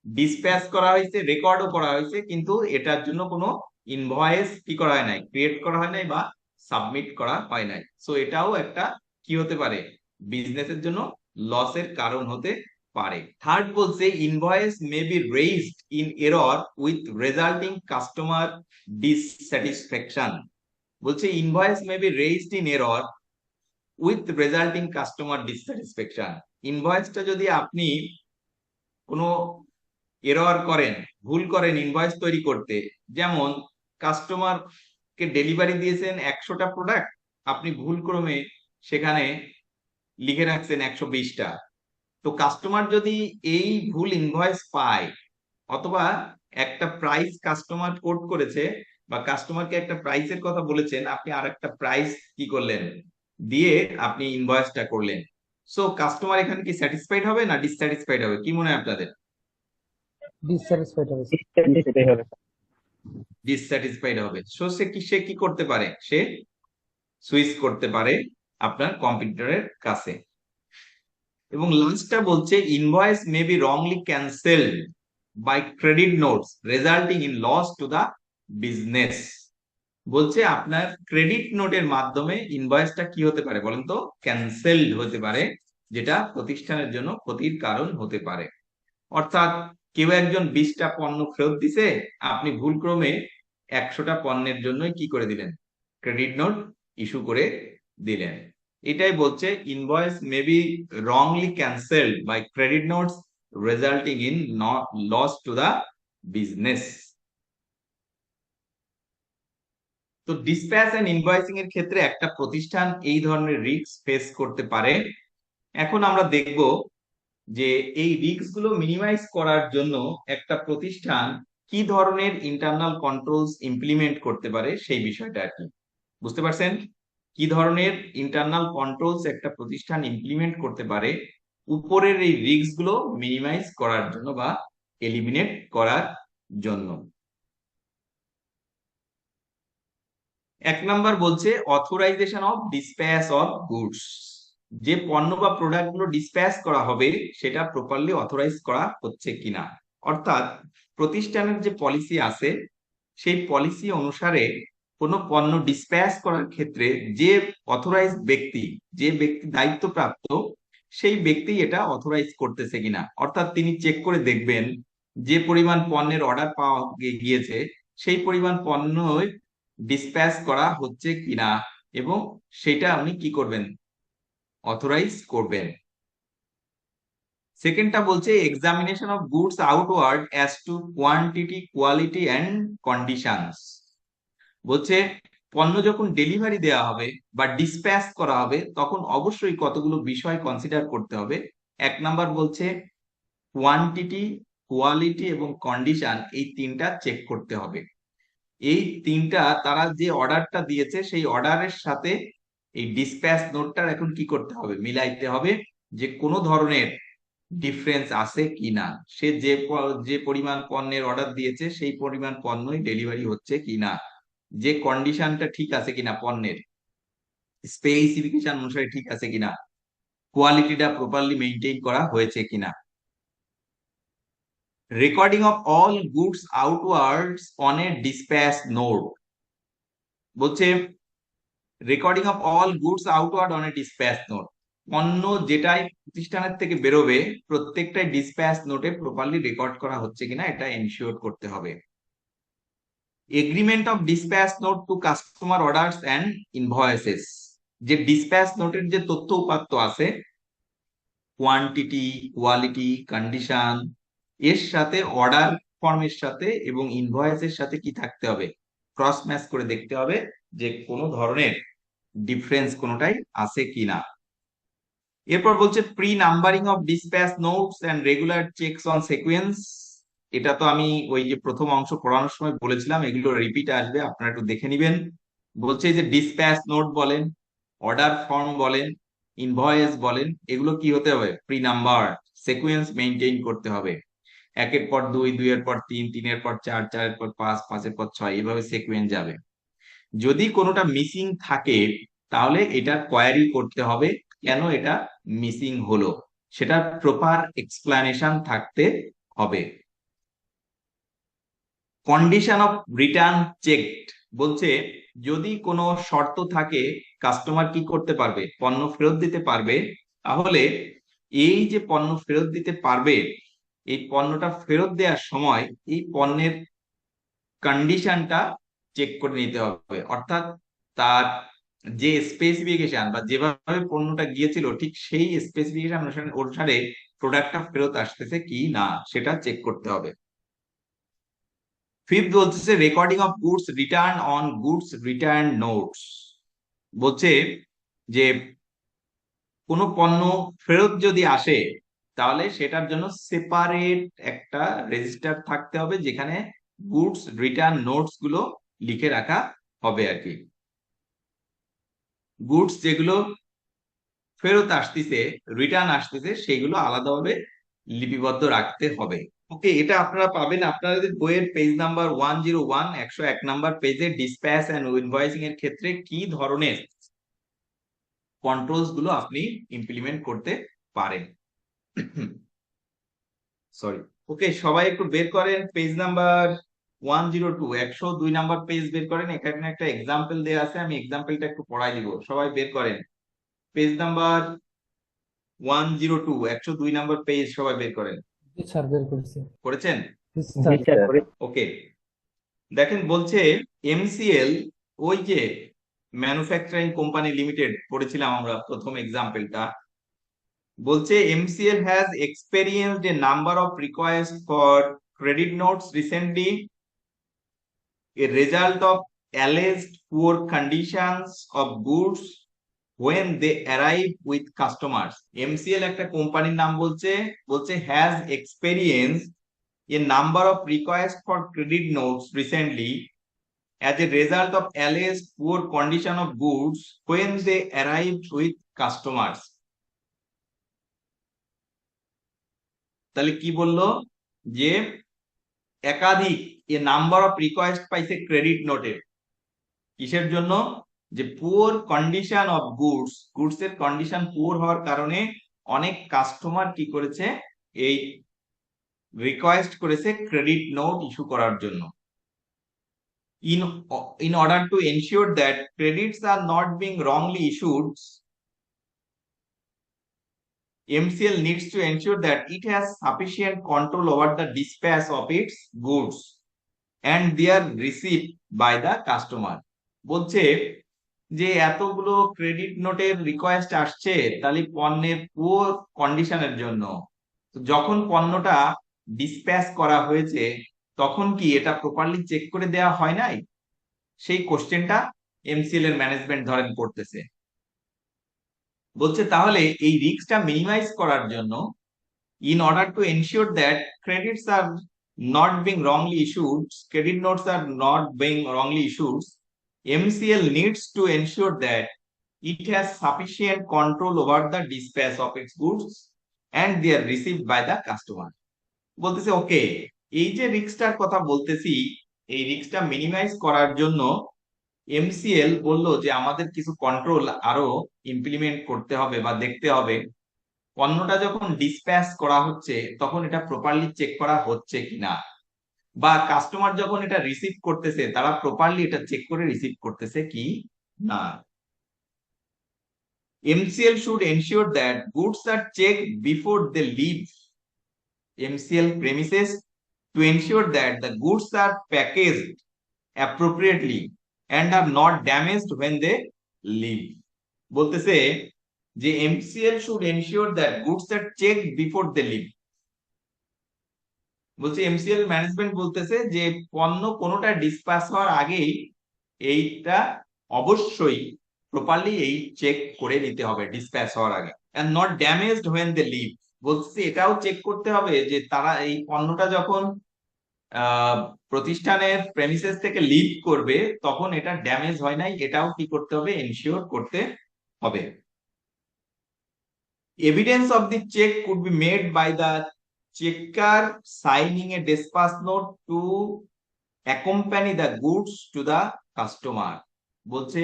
ডিসপ্যাচ করা হয়েছে, রেকর্ডও করা হয়েছে, কিন্তু এটার জন্য কোনো ইনভয়েস কি করা হয় নাই, ক্রিয়েট করা হয় নাই বা সাবমিট করা হয় নাই। সো এটাও একটা কি হতে পারে? বিজনেসের জন্য লসের কারণ হতে পারে। থার্ড বলছে invoice may be raised in error with resulting customer dissatisfaction. বলছে invoice may be raised in error with resulting customer dissatisfaction. ইনভয়েসটা যদি আপনি কোনো এরর করেন, ভুল করেন ইনভয়েস তৈরি করতে, যেমন কাস্টমারকে ডেলিভারি দিয়েছেন 100টা প্রোডাক্ট, আপনি ভুল ক্রমে সেখানে লিখে রাখছেন 120টা, তো কাস্টমার যদি এই ভুল ইনভয়েস পায়, অথবা একটা প্রাইস কাস্টমার কোট করেছে বা কাস্টমারকে একটা প্রাইসের কথা বলেছেন, আপনি আর একটা প্রাইস কি করলেন দিয়ে আপনি ইনভয়েসটা করলেন, সো কাস্টমার এখানে কি স্যাটিসফাইড হবে না ডিসস্যাটিসফাইড হবে, কি মনে হয় আপনাদের? ডিসস্যাটিসফাইড হবে। ডিসস্যাটিসফাইড হবে। সো সে কি করতে পারে, সে সুইচ করতে পারে আপনার কম্পিউটারের কাছে। এবং লাস্টটা বলছে invoice may be wrongly cancelled by credit notes resulting in loss to the business. বলছে আপনার ক্রেডিট নোটের মাধ্যমে ইনভয়েসটা কি হতে পারে বলেন তো? ক্যান্সেলড হতে পারে, যেটা প্রতিষ্ঠানের জন্য ক্ষতির কারণ হতে পারে। অর্থাৎ কেউ একজন 20টা পণ্য ফেরত দিছে, আপনি ভুলক্রমে 100টা পণ্যের জন্যই কি করে দিলেন, ক্রেডিট নোট ইস্যু করে দিলেন। এটাই বলছে invoice may be wrongly cancelled by credit notes resulting in loss to the business. তো ডিসপ্যাচ এন্ড ইনভয়েসিং এর ক্ষেত্রে একটা প্রতিষ্ঠান এই ধরনের রিস্ক ফেস করতে পারে। এখন আমরা দেখব যে এই রিস্ক গুলো মিনিমাইজ করার জন্য একটা প্রতিষ্ঠান কি ধরনের ইন্টারনাল কন্ট্রোলস ইমপ্লিমেন্ট করতে পারে, সেই বিষয়টা আর কি। বুঝতে পারছেন কি ধরনের ইন্টারনাল কন্ট্রোলস একটা প্রতিষ্ঠান ইমপ্লিমেন্ট করতে পারে উপরের এই রিস্ক গুলো মিনিমাইজ করার জন্য বা এলিমিনেট করার জন্য। 1 নাম্বার বলছে authorisation of dispatch of goods. যে পণ্য বা প্রোডাক্ট গুলো ডিসপ্যাচ করা হবে সেটা প্রপারলি অথরাইজ করা হচ্ছে কিনা। অর্থাৎ প্রতিষ্ঠানের যে পলিসি আছে সেই পলিসি অনুসারে কোনো পণ্য ডিসপ্যাচ করার ক্ষেত্রে যে অথরাইজ ব্যক্তি, যে ব্যক্তি দায়িত্বপ্রাপ্ত, সেই ব্যক্তি এটা অথরাইজ করতেছে কিনা। অর্থাৎ তিনি চেক করে দেখবেন যে পরিমাণ পণ্যের অর্ডার পাওয়া গিয়েছে সেই পরিমাণ পণ্য ডিসপ্যাচ করা হচ্ছে কিনা, এবং সেটা উনি কি করবেন, অথরাইজ করবেন। সেকেন্ডটা বলছে examination of goods outward as to quantity, quality and conditions. বলছে পণ্য যখন ডেলিভারি দেওয়া হবে বা ডিসপ্যাচ করা হবে তখন অবশ্যই কতগুলো বিষয় কনসিডার করতে হবে। 1 নাম্বার বলছে কোয়ান্টিটি, কোয়ালিটি এবং কন্ডিশন, এই 3টা চেক করতে হবে। এই 3টা তারা যে অর্ডারটা দিয়েছে সেই অর্ডারের সাথে এই ডিসপ্যাচ নোটটার এখন কি করতে হবে, মিলাইতে হবে যে কোনো ধরনের ডিফারেন্স আছে কিনা, সে যে পরিমাণ পণ্যের অর্ডার দিয়েছে সেই পরিমাণ পণ্যই ডেলিভারি হচ্ছে কিনা, যে কন্ডিশনটা ঠিক আছে কিনা, পণ্যের স্পেসিফিকেশন অনুসারে ঠিক আছে কিনা, কোয়ালিটিটা প্রপারলি মেইনটেইন করা হয়েছে কিনা। Recording of all goods outwards on a dispatch note. বলছে recording of all goods outward on a dispatch note, পণ্য যেটাই প্রতিষ্ঠানের থেকে বেরোবে প্রত্যেকটাই ডিসপ্যাচ নোটে প্রপারলি রেকর্ড করা হচ্ছে কিনা এটা এনশিওর করতে হবে। Agreement of dispatch note to customer orders and invoices. যে ডিসপ্যাচ নোটের যে তথ্য উপাত্ত আছে, কোয়ান্টিটি, কোয়ালিটি, কন্ডিশন, এর সাথে অর্ডার ফর্মের সাথে এবং ইনভয়েসের সাথে কি থাকতে হবে, ক্রস ম্যাচ করে দেখতে হবে যে কোনো ধরনের ডিফারেন্স কোনোটাই আছে কিনা। এরপর বলছে pre numbering of dispatch notes and regular checks on sequence. এটা তো আমি ওই যে প্রথম অংশ পড়ানোর সময় বলেছিলাম, এগুলো রিপিট আসবে, আপনারা একটু দেখে নিবেন। বলছে যে ডিসপ্যাচ নোট বলেন, অর্ডার ফর্ম বলেন, ইনভয়েস বলেন, এগুলো কি হতে হবে, প্রি নাম্বার, সিকোয়েন্স মেইনটেইন করতে হবে। 1-এর পর 2, 2-এর পর 3, 3-এর পর 4, 4-এর পর 5, 5-এর পর 6, এইভাবে সিকোয়েন্স যাবে। যদি কোনোটা মিসিং থাকে তাহলে এটা কোয়ারি করতে হবে, কেন এটা মিসিং হলো সেটা প্রপার এক্সপ্লানেশন থাকতে হবে। Condition of return checked. বলছে যদি কোনো শর্ত থাকে কাস্টমার কি করতে পারবে, পণ্য ফেরত দিতে পারবে, তাহলে এই যে পণ্য ফেরত দিতে পারবে, এই পণ্যটা ফেরত দেওয়ার সময় এই পণ্যের কন্ডিশনটা চেক করে নিতে হবে, অর্থাৎ তার যে স্পেসিফিকেশন বা যেভাবে পণ্যটা গিয়েছিল ঠিক সেই স্পেসিফিকেশন অনুসারে প্রোডাক্টটা ফেরত আসতেছে কি না সেটা চেক করতে হবে। ফিফথ বলছে recording of goods return on goods return notes. বলছে যে কোনো পণ্য ফেরত যদি আসে তাহলে সেটার জন্য সেপারেট একটা রেজিস্টার থাকতে হবে যেখানে গুডস রিটার্ন নোটস গুলো লিখে রাখা হবে আর কি। গুডস যেগুলো ফেরত আসতেছে, রিটার্ন আসতেছে, সেগুলো আলাদাভাবে লিপিবদ্ধ রাখতে হবে। ওকে, এটা আপনারা পাবেন আপনাদের বইয়ের পেজ নাম্বার 101, 101 নাম্বার পেজে ডিসপ্যাচ এন্ড ইনভয়েসিং এর ক্ষেত্রে কি ধরনের কন্ট্রোলস গুলো আপনি ইমপ্লিমেন্ট করতে পারেন। সরি। ওকে, সবাই একটু বের করেন পেজ নাম্বার 102, 102 নাম্বার পেজ বের করেন। এখানে একটা এক্সাম্পল দেয়া আছে, আমি এক্সাম্পলটা একটু পড়াই দিব, সবাই বের করেন পেজ নাম্বার 102, 102 নাম্বার পেজ সবাই বের করেন। স্যার বের করছি। করেছেন? স্যার ওকে, দেখেন বলছে এমসিএল, ওই যে ম্যানুফ্যাকচারিং কোম্পানি লিমিটেড পড়েছিলাম আমরা প্রথম এক্সাম্পলটা, বলছে MCL has experienced a number of requests for credit notes recently, a result of alleged poor conditions of goods when they arrive with customers. MCL একটা কোম্পানির নাম বলছে, বলছে has experienced a number of requests for credit notes recently as a result of alleged poor condition of goods when they arrived with customers. তাহলে কি বললো যে একাধিক এ নাম্বার অফ রিকোয়েস্ট পাইছে ক্রেডিট নোটের, কিসের জন্য? যে poor condition of goods, goods এর কন্ডিশন পুয়ার হওয়ার কারণে অনেক কাস্টমার কি করেছে, এই রিকোয়েস্ট করেছে ক্রেডিট নোট ইস্যু করার জন্য। In order to ensure that credits are not being wrongly issued, MCL needs to ensure that it has sufficient control over the dispatch of its goods and their receipt by the customer. বলছে যে এতগুলো credit নোটের request আসছে তাহলে পণ্যের poor কন্ডিশনের জন্য, যখন পণ্যটা ডিসপ্যাচ করা হয়েছে তখন কি এটা প্রপারলি চেক করে দেওয়া হয় নাই, সেই কোশ্চেনটা MCL এর ম্যানেজমেন্ট ধরেন করতেছে। বলছে তাহলে এই রিস্কটা মিনিমাইজ করার জন্য, in order to ensure that credits are not being wrongly issued, credit notes are not being wrongly issued, MCL needs to ensure that it has sufficient control over the dispatch of its goods and they are received by the customer. বলতেছে ওকে, এই যে রিস্কটার কথা বলতেছি, এই রিস্কটা minimise করার জন্য MCL বললো যে আমাদের কিছু কন্ট্রোল আরো ইমপ্লিমেন্ট করতে হবে বা দেখতে হবে, পণ্যটা যখন ডিসপ্যাচ করা হচ্ছে তখন এটা প্রপারলি চেক করা হচ্ছে কিনা, বা কাস্টমার যখন এটা রিসিভ করতেছে তারা প্রপারলি এটা চেক করে রিসিভ করতেছে কি না। MCL should ensure that goods are checked before they leave MCL premises to ensure that the goods are packaged appropriately and are not damaged when they leave. বলতেছে যে MCL should ensure that goods are checked before they leave. বলছে MCL management বলতেছে যে পণ্য কোনোটা dispatch হওয়ার আগেই এইটা অবশ্যই প্রপারলি এই চেক করে নিতে হবে ডিসপ্যাচ হওয়ার আগে, and not damaged when they leave. বলছে এটাও চেক করতে হবে যে তারা এই পণ্যটা যখন প্রতিষ্ঠানের প্রেমিসেস থেকে লিভ করবে তখন এটা ড্যামেজ হয় নাই, এটাও কি করতে হবে, এনশিওর করতে হবে। Evidence of the check could be made by the checker signing a dispatch note to accompany the goods to the customer. বলছে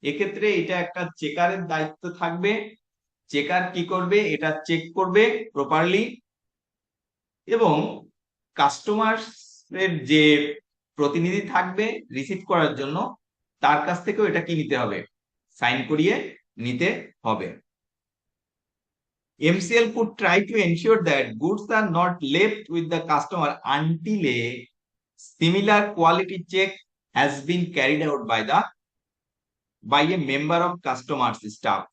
এক্ষেত্রে এটা একটা চেকারের দায়িত্ব থাকবে, চেকার কি করবে, এটা চেক করবে প্রপারলি, এবং কাস্টমার এর যে প্রতিনিধি থাকবে রিসিভ করার জন্য তার কাছ থেকেও এটা কি নিতে হবে, সাইন করিয়ে নিতে হবে। MCL could try to ensure that goods are not left with the customer until a similar quality check has been carried out by a member of customers staff.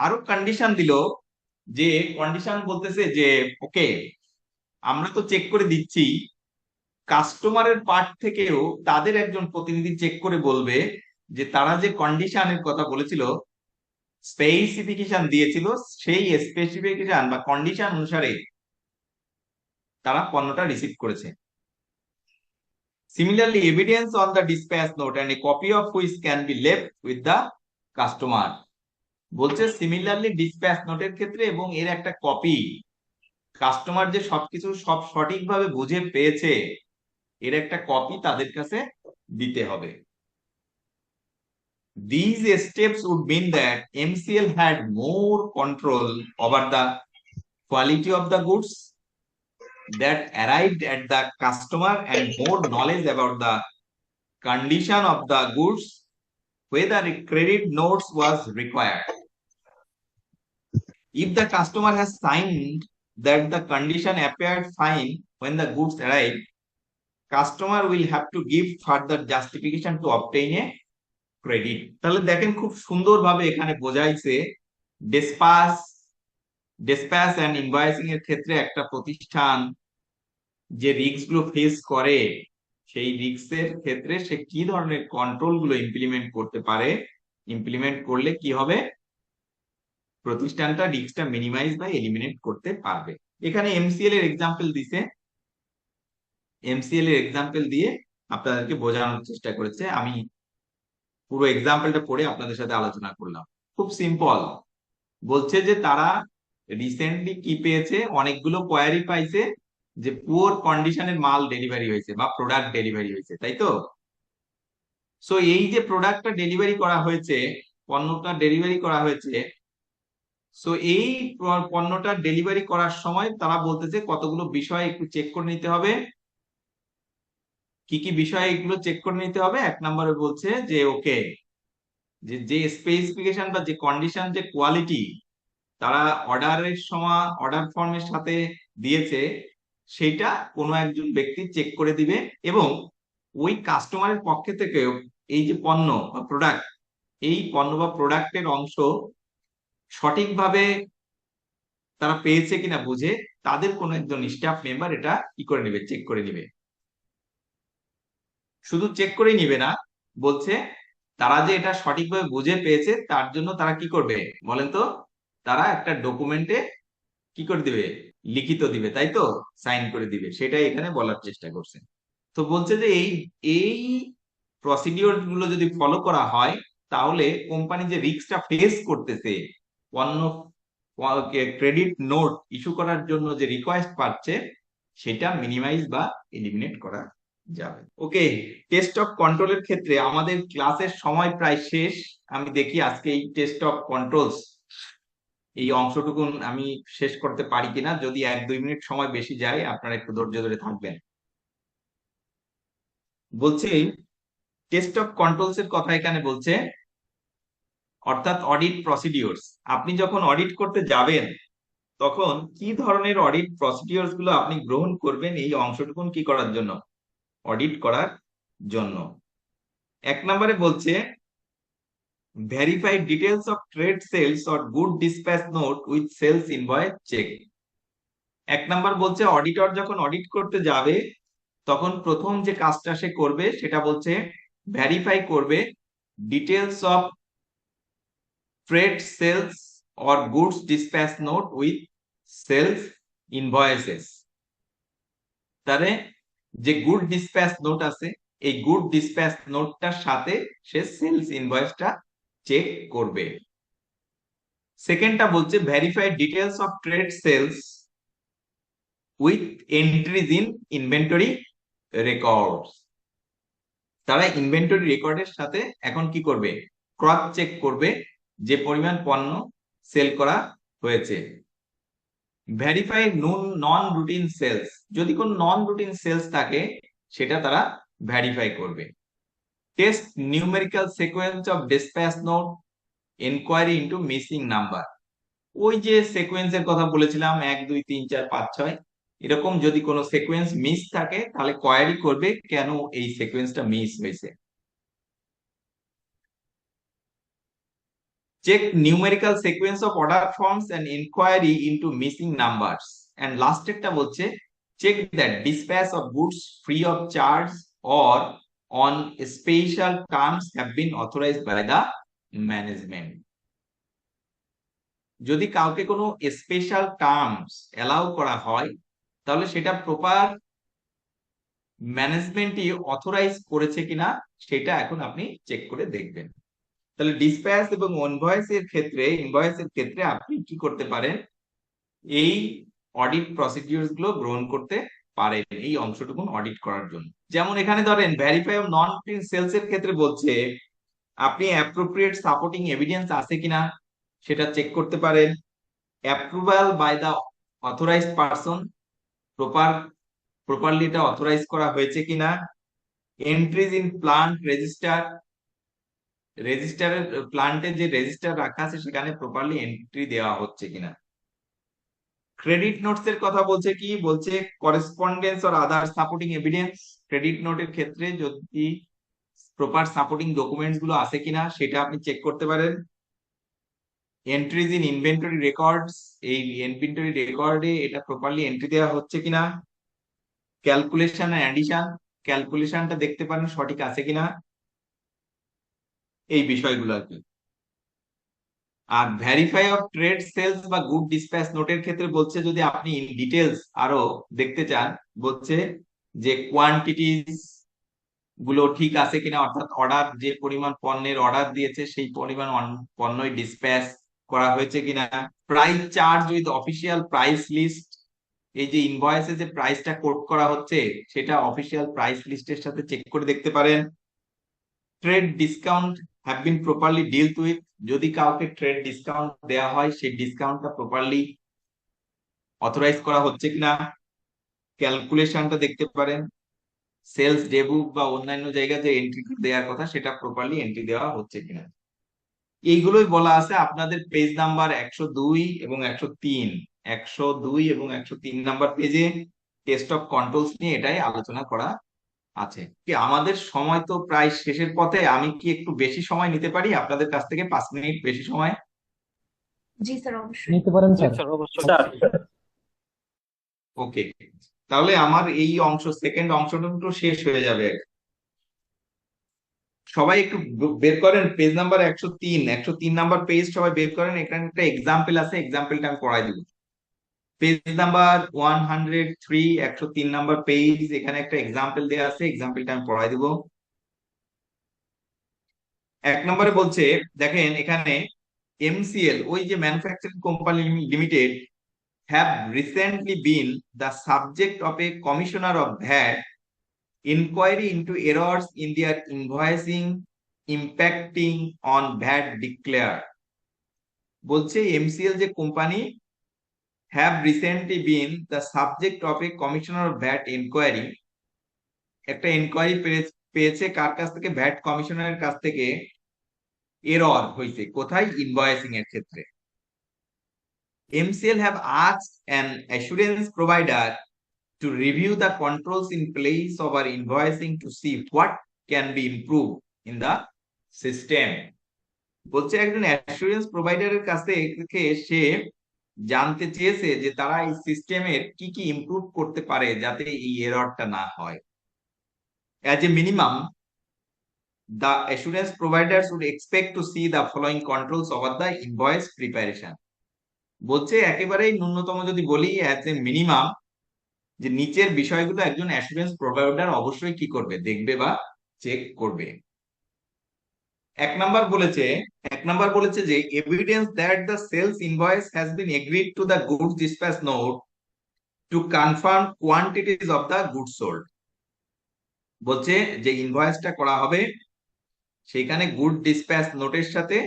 আরো কন্ডিশন দিল, যে কন্ডিশন বলতেছে যে ওকে, আমরা তো চেক করে দিচ্ছি, কাস্টমারের পার্ট থেকেও তাদের একজন প্রতিনিধি চেক করে বলবে যে তারা যে কন্ডিশনের কথা বলেছিল, স্পেসিফিকেশন দিয়েছিল, সেই স্পেসিফিকেশন বা কন্ডিশন অনুসারে তারা পণ্যটা রিসিভ করেছে। Similarly, evidence on the dispatch note and a copy of which can be left with the customer. বলছে সিমিলারলি ডিসপ্যাচ নোটের ক্ষেত্রে এবং এর একটা কপি, কাস্টমার যে সবকিছু সব সঠিকভাবে বুঝে পেয়েছে এর একটা কপি তাদের কাছে দিতে হবে। These steps would mean that MCL had more control over the quality of the goods that arrived at the customer and more knowledge about the condition of the goods, whether a credit notes was required. If the customer has signed that the condition appeared fine when the goods arrived, customer will have to give further justification to obtain a credit. তাহলে দেখেন খুব সুন্দরভাবে এখানে বোঝাইছে dispatch and invoicing এর ক্ষেত্রে একটা প্রতিষ্ঠান যে রিস্ক গুলো ফেস করে, সেই রিস্কের ক্ষেত্রে সে কি ধরনের কন্ট্রোল গুলো ইমপ্লিমেন্ট করতে পারে, ইমপ্লিমেন্ট করলে কি হবে, প্রতিষ্ঠানটা রিস্কটা মিনিমাইজ বা এলিমিনেট করতে পারবে। এখানে এমসিএল এর এক্সাম্পল দিছে, এমসিএল এর এক্সাম্পল দিয়ে আপনাদেরকে বোঝানোর চেষ্টা করেছে। আমি পুরো এক্সাম্পলটা পড়ে আপনাদের সাথে আলোচনা করলাম। খুব সিম্পল, বলছে যে তারা রিসেন্টলি কি পেয়েছে, অনেকগুলো কোয়ারি পাইছে যে পুয়ার কন্ডিশনের মাল ডেলিভারি হয়েছে বা প্রোডাক্ট ডেলিভারি হয়েছে, তাই তো? সো এই যে প্রোডাক্টটা ডেলিভারি করা হয়েছে, পণ্যটা ডেলিভারি করা হয়েছে, সো এই পণ্যটা ডেলিভারি করার সময় তারা বলতেছে কতগুলো বিষয় একটু চেক করে নিতে হবে। কি কি বিষয় এগুলো চেক করে নিতে হবে? এক নম্বরে বলছে যে ওকে, যে স্পেসিফিকেশন বা যে কন্ডিশন, যে কোয়ালিটি তারা অর্ডারের সময় অর্ডার ফর্মের সাথে দিয়েছে, সেটা কোনো একজন ব্যক্তি চেক করে দিবে এবং ওই কাস্টমারের পক্ষে থেকেও এই যে পণ্য বা প্রোডাক্ট, এই পণ্য বা প্রোডাক্টের অংশ সঠিকভাবে তারা পেয়েছে কিনা বুঝে তাদের কোনো একজন স্টাফ মেম্বার এটা কি করে নেবে, চেক করে নিবে। শুধু চেক করেই নিবে না, বলছে তারা যে এটা সঠিকভাবে বুঝে পেয়েছে তার জন্য তারা কি করবে বলেন তো, তারা একটা ডকুমেন্টে কি করে দিবে, লিখিত দিবে, তাই তো, সাইন করে দিবে। সেটাই এখানে বলার চেষ্টা করছে। তো বলছে যে এই প্রসিডিওর গুলো যদি ফলো করা হয় তাহলে কোম্পানি যে রিস্কটা ফেস করতেছে, পণ্য ক্রেডিট নোট ইস্যু করার জন্য যে রিকোয়েস্ট পাচ্ছে, সেটা মিনিমাইজ বা এলিমিনেট করা যাবে। ওকে, টেস্ট অফ কন্ট্রোলের ক্ষেত্রে আমাদের ক্লাসের সময় প্রায় শেষ। আমি দেখি আজকে এই টেস্ট অফ কন্ট্রোলস এই অংশটুকু আমি শেষ করতে পারি কিনা। যদি 1-2 মিনিট সময় বেশি যায় আপনারা একটু ধৈর্য ধরে থাকবেন। বলছে টেস্ট অফ কন্ট্রোলস এর কথা এখানে বলছে, অর্থাৎ অডিট প্রসিডিওরস। আপনি যখন অডিট করতে যাবেন তখন কি ধরনের অডিট প্রসিডিওরস গুলো আপনি গ্রহণ করবেন, এই অংশটুকু কি করার জন্য, অডিট করার জন্য। 1 নম্বরে বলছে verify details of trade sales or good dispatch note with sales invoice check. 1 নম্বর বলছে অডিটর যখন অডিট করতে যাবে তখন প্রথম যে কাজটা সে করবে সেটা বলছে ভেরিফাই করবে details of trade sales or goods dispatch note with sales invoices. তাহলে যে গুড ডিসপ্যাচ নোট আছে, এই গুড ডিসপ্যাচ নোটটার সাথে সে সেলস ইনভয়েসটা চেক করবে। সেকেন্ডটা বলছে verify details of trade sales with entries in inventory records. তারা ইনভেন্টরি রেকর্ডের সাথে এখন কি করবে, ক্রস চেক করবে যে পরিমাণ পণ্য সেল করা হয়েছে। ভেরিফাই নন রুটিন সেলস, যদি কোন নন রুটিন সেলস থাকে সেটা তারা ভেরিফাই করবে। Test numerical sequence of dispatch note, enquiry into missing number. ওই যে সিকোয়েন্সের কথা বলেছিলাম 1 2 3 4 5 6, এরকম যদি কোনো সিকোয়েন্স মিস থাকে তাহলে কোয়ারি করবে কেন এই সিকোয়েন্সটা মিস হয়েছে। Check numerical sequence of order forms and enquiry into missing numbers, and লাস্টেরটা বলছে check that dispatch of goods free of charge or on special terms have been authorised by the management. যদি কাউকে কোনো special terms allow করা হয় তাহলে সেটা proper ম্যানেজমেন্টই authorize করেছে কিনা সেটা এখন আপনি চেক করে দেখবেন। তাহলে ডিসপ্যাচ এবং ইনভয়েসের ক্ষেত্রে আপনি কি করতে পারেন, এই অডিট প্রসিডিউরস গুলো গ্রহণ করতে পারেন এই অংশটুকু অডিট করার জন্য। যেমন এখানে ধরেন verify of non print sales এর ক্ষেত্রে বলছে আপনি অ্যাপ্রোপ্রিয়েট সাপোর্টিং এভিডেন্স আছে কিনা সেটা চেক করতে পারেন। Approval by the authorised person, properly এটা অথরাইজ করা হয়েছে কিনা। এন্ট্রিজ ইন প্লান্ট রেজিস্টারের প্লান্টের যে রেজিস্টার রাখা আছে সেখানে প্রপারলি এন্ট্রি দেওয়া হচ্ছে কিনা। ক্রেডিট নোটস এর কথা বলছে কি, বলছে correspondence or other supporting evidence, credit নোটের ক্ষেত্রে যদি প্রপার সাপোর্টিং ডকুমেন্টস গুলো আছে কিনা সেটা আপনি চেক করতে পারেন। এন্ট্রিজ ইন ইনভেন্টরি রেকর্ডস, এই ইনভেন্টরি রেকর্ডে এটা প্রপারলি এন্ট্রি দেওয়া হচ্ছে কিনা। ক্যালকুলেশন এন্ড অ্যাডিশন, ক্যালকুলেশনটা দেখতে পারেন সঠিক আছে কিনা, এই বিষয়গুলো আর কি। আর ভেরিফাই অফ ট্রেড সেলস বা গুড ডিসপ্যাচ নোটের ক্ষেত্রে বলছে যদি আপনি ইন ডিটেলস আরো দেখতে চান, বলছে যে কোয়ান্টিটিস গুলো ঠিক আছে কিনা, অর্থাৎ অর্ডার যে পরিমাণ পণ্যের অর্ডার দিয়েছে সেই পরিমাণ পণ্যই ডিসপ্যাচ করা হয়েছে কিনা। Price charge with official price list, এই যে ইনভয়েসে যে প্রাইসটা কোট করা হচ্ছে সেটা অফিসিয়াল প্রাইস লিস্টের সাথে চেক করে দেখতে পারেন। Trade discount have been properly dealt with, যদি কাউকে ট্রেড ডিসকাউন্ট দেওয়া হয় সেই ডিসকাউন্টটা প্রপারলি অথরাইজ করা হচ্ছে কিনা। ক্যালকুলেশনটা দেখতে পারেন। সেলস ডে বুক বা অন্যান্য জায়গায় যে এন্ট্রি দেওয়ার কথা সেটা প্রপারলি এন্ট্রি দেওয়া হচ্ছে কিনা। এইগুলোই বলা আছে আপনাদের পেজ নাম্বার 102 এবং 103, 102 এবং 103 নাম্বার পেজে টেস্ট অফ কন্ট্রোলস নিয়ে এটাই আলোচনা করা আছে। কি আমাদের সময় তো প্রায় শেষের পথে, আমি কি একটু বেশি সময় নিতে পারি আপনাদের কাছ থেকে, 5 মিনিট বেশি সময়? জি স্যার, অবশ্যই। নিতে পারেন স্যার। স্যার ওকে, তাহলে আমার এই সেকেন্ড অংশটা একটু শেষ হয়ে যাবে। সবাই একটু বের করেন পেজ নাম্বার 103 নাম্বার পেজ, সবাই বের করেন। এখানে একটা এক্সাম্পল আছে, এক্সাম্পলটা আমি পড়াই দিব। পেজ নাম্বার 103, 103 নাম্বার পেজ, এখানে একটা এক্সাম্পল দেওয়া আছে, এক্সাম্পলটা আমি পড়াই দিব। 1 নম্বরে বলছে দেখেন এখানে MCL, ওই যে manufacturing company limited, have recently been the subject of a commissioner of VAT inquiry into errors in their invoicing impacting on VAT declare। বলছে MCL যে company have recently been the subject of a commissioner of VAT inquiry, একটা inquiry পেয়েছে কার কাছ থেকে, VAT কমিশনারের কাছ থেকে। Error হয়েছে কোথায়, ইনভয়েসিং এর ক্ষেত্রে। MCL have asked an assurance provider to review the controls in place of our invoicing to see what can be improved in the system। বলছে একজন অ্যাসুরেন্স প্রোভাইডারের কাছ থেকে সে জানতে চেয়েছে যে তারা এই সিস্টেমের কি কি ইমপ্রুভ করতে পারে যাতে এই এররটা না হয়। As a minimum, the assurance providers would expect to see the following controls over the invoice preparation। বলছে একেবারেই ন্যূনতম যদি বলি অ্যাজ এ মিনিমাম, যে নিচের বিষয়গুলো একজন অ্যাসুরেন্স প্রোভাইডার অবশ্যই কি করবে, দেখবে বা চেক করবে। 1 নাম্বার বলেছে যে evidence that the sales invoice has been agreed to the goods dispatch note to confirm quantities of the goods sold. বলছে যে ইনভয়েসটা করা হবে সেখানে গুড ডিসপ্যাচ নোটের সাথে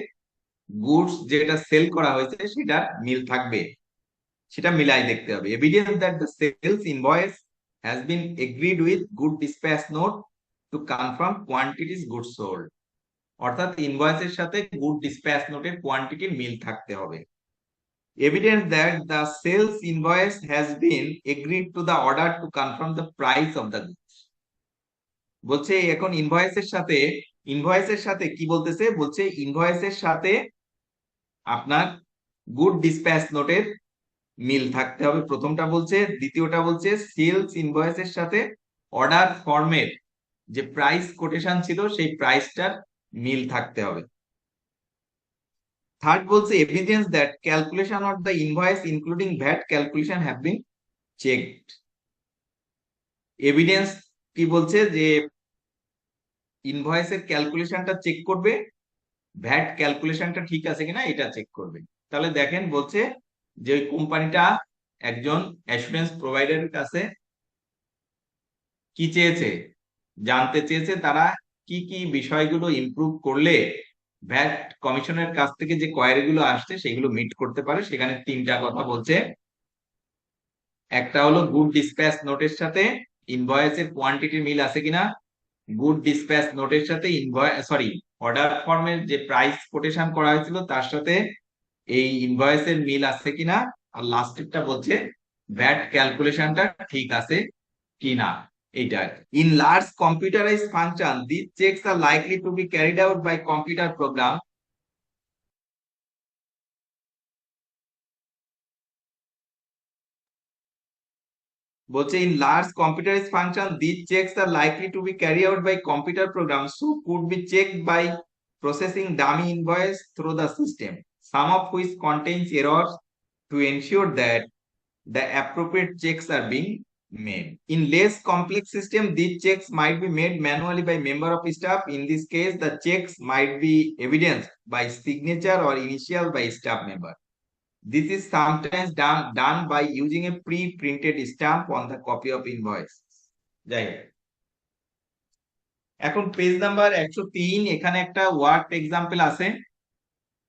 গুডস যেটা সেল করা হয়েছে সেটা মিল থাকবে, সেটা মিলাই দেখতে হবে। Evidence that the sales invoice has been agreed with good dispatch note to confirm quantities goods sold, অর্থাৎ ইনভয়েসের সাথে গুড ডিসপ্যাচ নোটের কোয়ান্টিটির মিল থাকতে হবে। evidence that the sales invoice has been agreed to the order to confirm the price of the goods. বলছে এখন ইনভয়েসের সাথে কি বলতেছে, বলছে ইনভয়েসের সাথে আপনার গুড ডিসপ্যাচ নোটের মিল থাকতে হবে, প্রথমটা বলছে। দ্বিতীয়টা বলছে সেলস ইনভয়েসের সাথে অর্ডার ফর্মের যে প্রাইস কোটেশন ছিল সেই প্রাইসটার মিল থাকতে হবে। থার্ড বলছে evidence that calculation of the invoice including VAT calculation have been checked. Evidence কি বলছে, যে ইনভয়েসের ক্যালকুলেশনটা চেক করবে, ভ্যাট ক্যালকুলেশনটা ঠিক আছে কিনা এটা চেক করবে। তাহলে দেখেন বলছে যে ওই কোম্পানিটা একজন অ্যাসুরেন্স প্রোভাইডারের কাছে কি চেয়েছে, জানতে চেয়েছে তারা কি কি বিষয়গুলো ইমপ্রুভ করলে ভ্যাট কমিশনের কাছ থেকে যে কোয়ারি গুলো আসছে সেগুলো মিট করতে পারে। সেখানে তিনটা কথা বলছে। একটা হলো গুড ডিসপ্যাচ নোটের সাথে ইনভয়েসের কোয়ান্টিটির মিল আছে কিনা, গুড ডিসপ্যাচ নোটের সাথে অর্ডার ফর্মের যে প্রাইস কোটেশন করা হয়েছিল তার সাথে এই ইনভয়েসের মিল আছে কিনা, আর লাস্টেরটা বলছে ভ্যাট ক্যালকুলেশনটা ঠিক আছে কিনা। এইটা in large computerise function this checks are likely to be carried out by computer program বলছে in large computerized function these checks are likely to be carried out by computer programs so could be checked by processing dummy invoice through the system, some of which contains errors to ensure that the appropriate checks are being made. In less complex system these checks might be made manually by member of staff. In this case the checks might be evidenced by signature or initial by staff member. This is sometimes done by using a pre-printed stamp on the copy of invoice. যাই হোক, এখন page number 103 এখানে একটা work example আছে।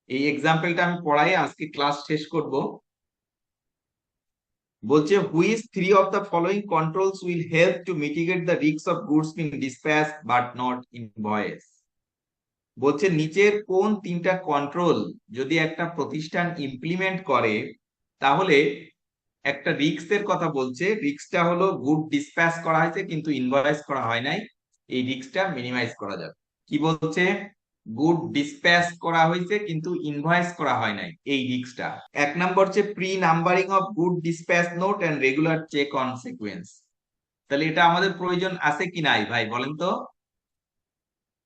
এই এক্সাম্পলটা আমি পড়াই আজকে ক্লাস শেষ করব। বলছে which three of the following controls will help to mitigate the risks of goods being dispatched but not invoiced. বলছে নিচের কোন তিনটা কন্ট্রোল যদি একটা প্রতিষ্ঠান ইমপ্লিমেন্ট করে তাহলে একটা রিস্কের কথা বলছে। রিস্কটা হলো গুড ডিসপ্যাচ করা হয়েছে কিন্তু ইনভয়েস করা হয় নাই, এই রিস্কটা মিনিমাইজ করা যাবে। কি বলছে, গুড ডিসপ্যাচ করা হয়েছে কিন্তু ইনভয়েস করা হয় নাই, এই রিস্কটা। এক নম্বর হচ্ছে pre numbering of good dispatch note and regular check on sequence. তাহলে এটা আমাদের প্রয়োজন আছে কি নাই ভাই বলেন তো?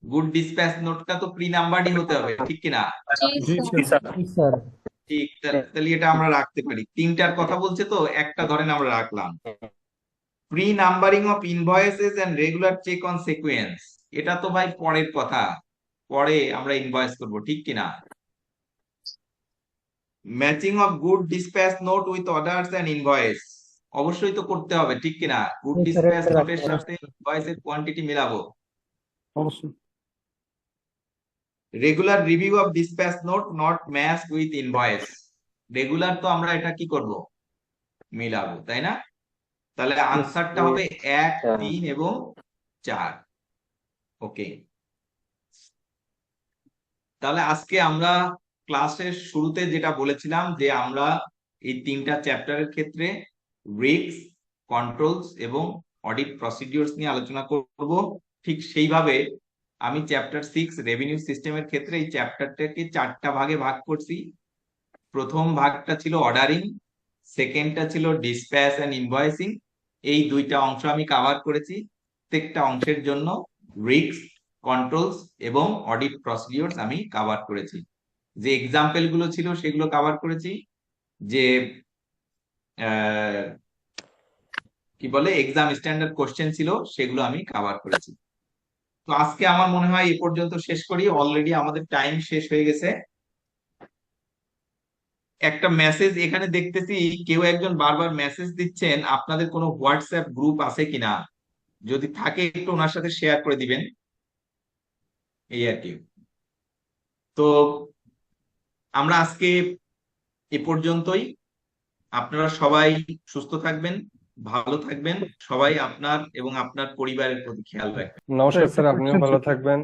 গুড ডিসপ্যাচ নোটটা তো প্রি নাম্বারই হতে হবে, ঠিক কিনা? স্যার ঠিক, তাহলে এটা আমরা রাখতে পারি। তিনটার কথা বলছে তো, একটা ধরেন আমরা রাখলাম। Pre numbering of invoices and regular check on sequence, এটা তো ভাই পরের কথা, পরে আমরা ইনভয়েস করব, ঠিক কিনা? Matching of good dispatch note with orders and invoice, অবশ্যই তো করতে হবে, ঠিক কিনা? গুড ডিসপ্যাচ নোটের সাথে ইনভয়েসের কোয়ান্টিটি মিলাবো। অবশ্যই। Regular review of dispatch note not match with invoice, regular তো আমরা এটা কি করব, মিলাবো, তাই না? তাহলে আনসারটা হবে 1, 3 এবং 4। ওকে, তাহলে আজকে আমরা ক্লাসের শুরুতে যেটা বলেছিলাম যে আমরা এই তিনটা চ্যাপ্টারের ক্ষেত্রে রিস্ক, কন্ট্রোলস এবং অডিট প্রসিডিউরস নিয়ে আলোচনা করব। ঠিক সেইভাবে আমি চ্যাপ্টার 6 রেভিনিউ সিস্টেমের ক্ষেত্রে এই চ্যাপ্টারটাকে 4টা ভাগে ভাগ করছি। প্রথম ভাগটা ছিল অর্ডারিং, সেকেন্ডটা ছিল ডিসপ্যাচ এন্ড ইনভয়েসিং। এই দুইটা অংশ আমি কভার করেছি। প্রত্যেকটা অংশের জন্য রিস্ক, কন্ট্রোলস এবং অডিট প্রসিডিউরস আমি কভার করেছি। যে এক্সাম্পল গুলো ছিল সেগুলো কভার করেছি, যে কি বলে এক্সাম স্ট্যান্ডার্ড কোশ্চেন ছিল সেগুলো আমি কভার করেছি। তো আজকে আমার মনে হয় এই পর্যন্ত শেষ করি, অলরেডি আমাদের টাইম শেষ হয়ে গেছে। একটা মেসেজ এখানে দেখতেছি, কেউ একজন বারবার মেসেজ দিচ্ছেন, আপনাদের কোনো হোয়াটসঅ্যাপ গ্রুপ আছে কিনা? যদি থাকে একটু ওনার সাথে শেয়ার করে দিবেন, এই আর কি। তো আমরা আজকে এ পর্যন্তই। আপনারা সবাই সুস্থ থাকবেন, ভালো থাকবেন, সবাই আপনার এবং আপনার পরিবারের প্রতি খেয়াল রাখবেন। নমস্কার স্যার, আপনিও ভালো থাকবেন।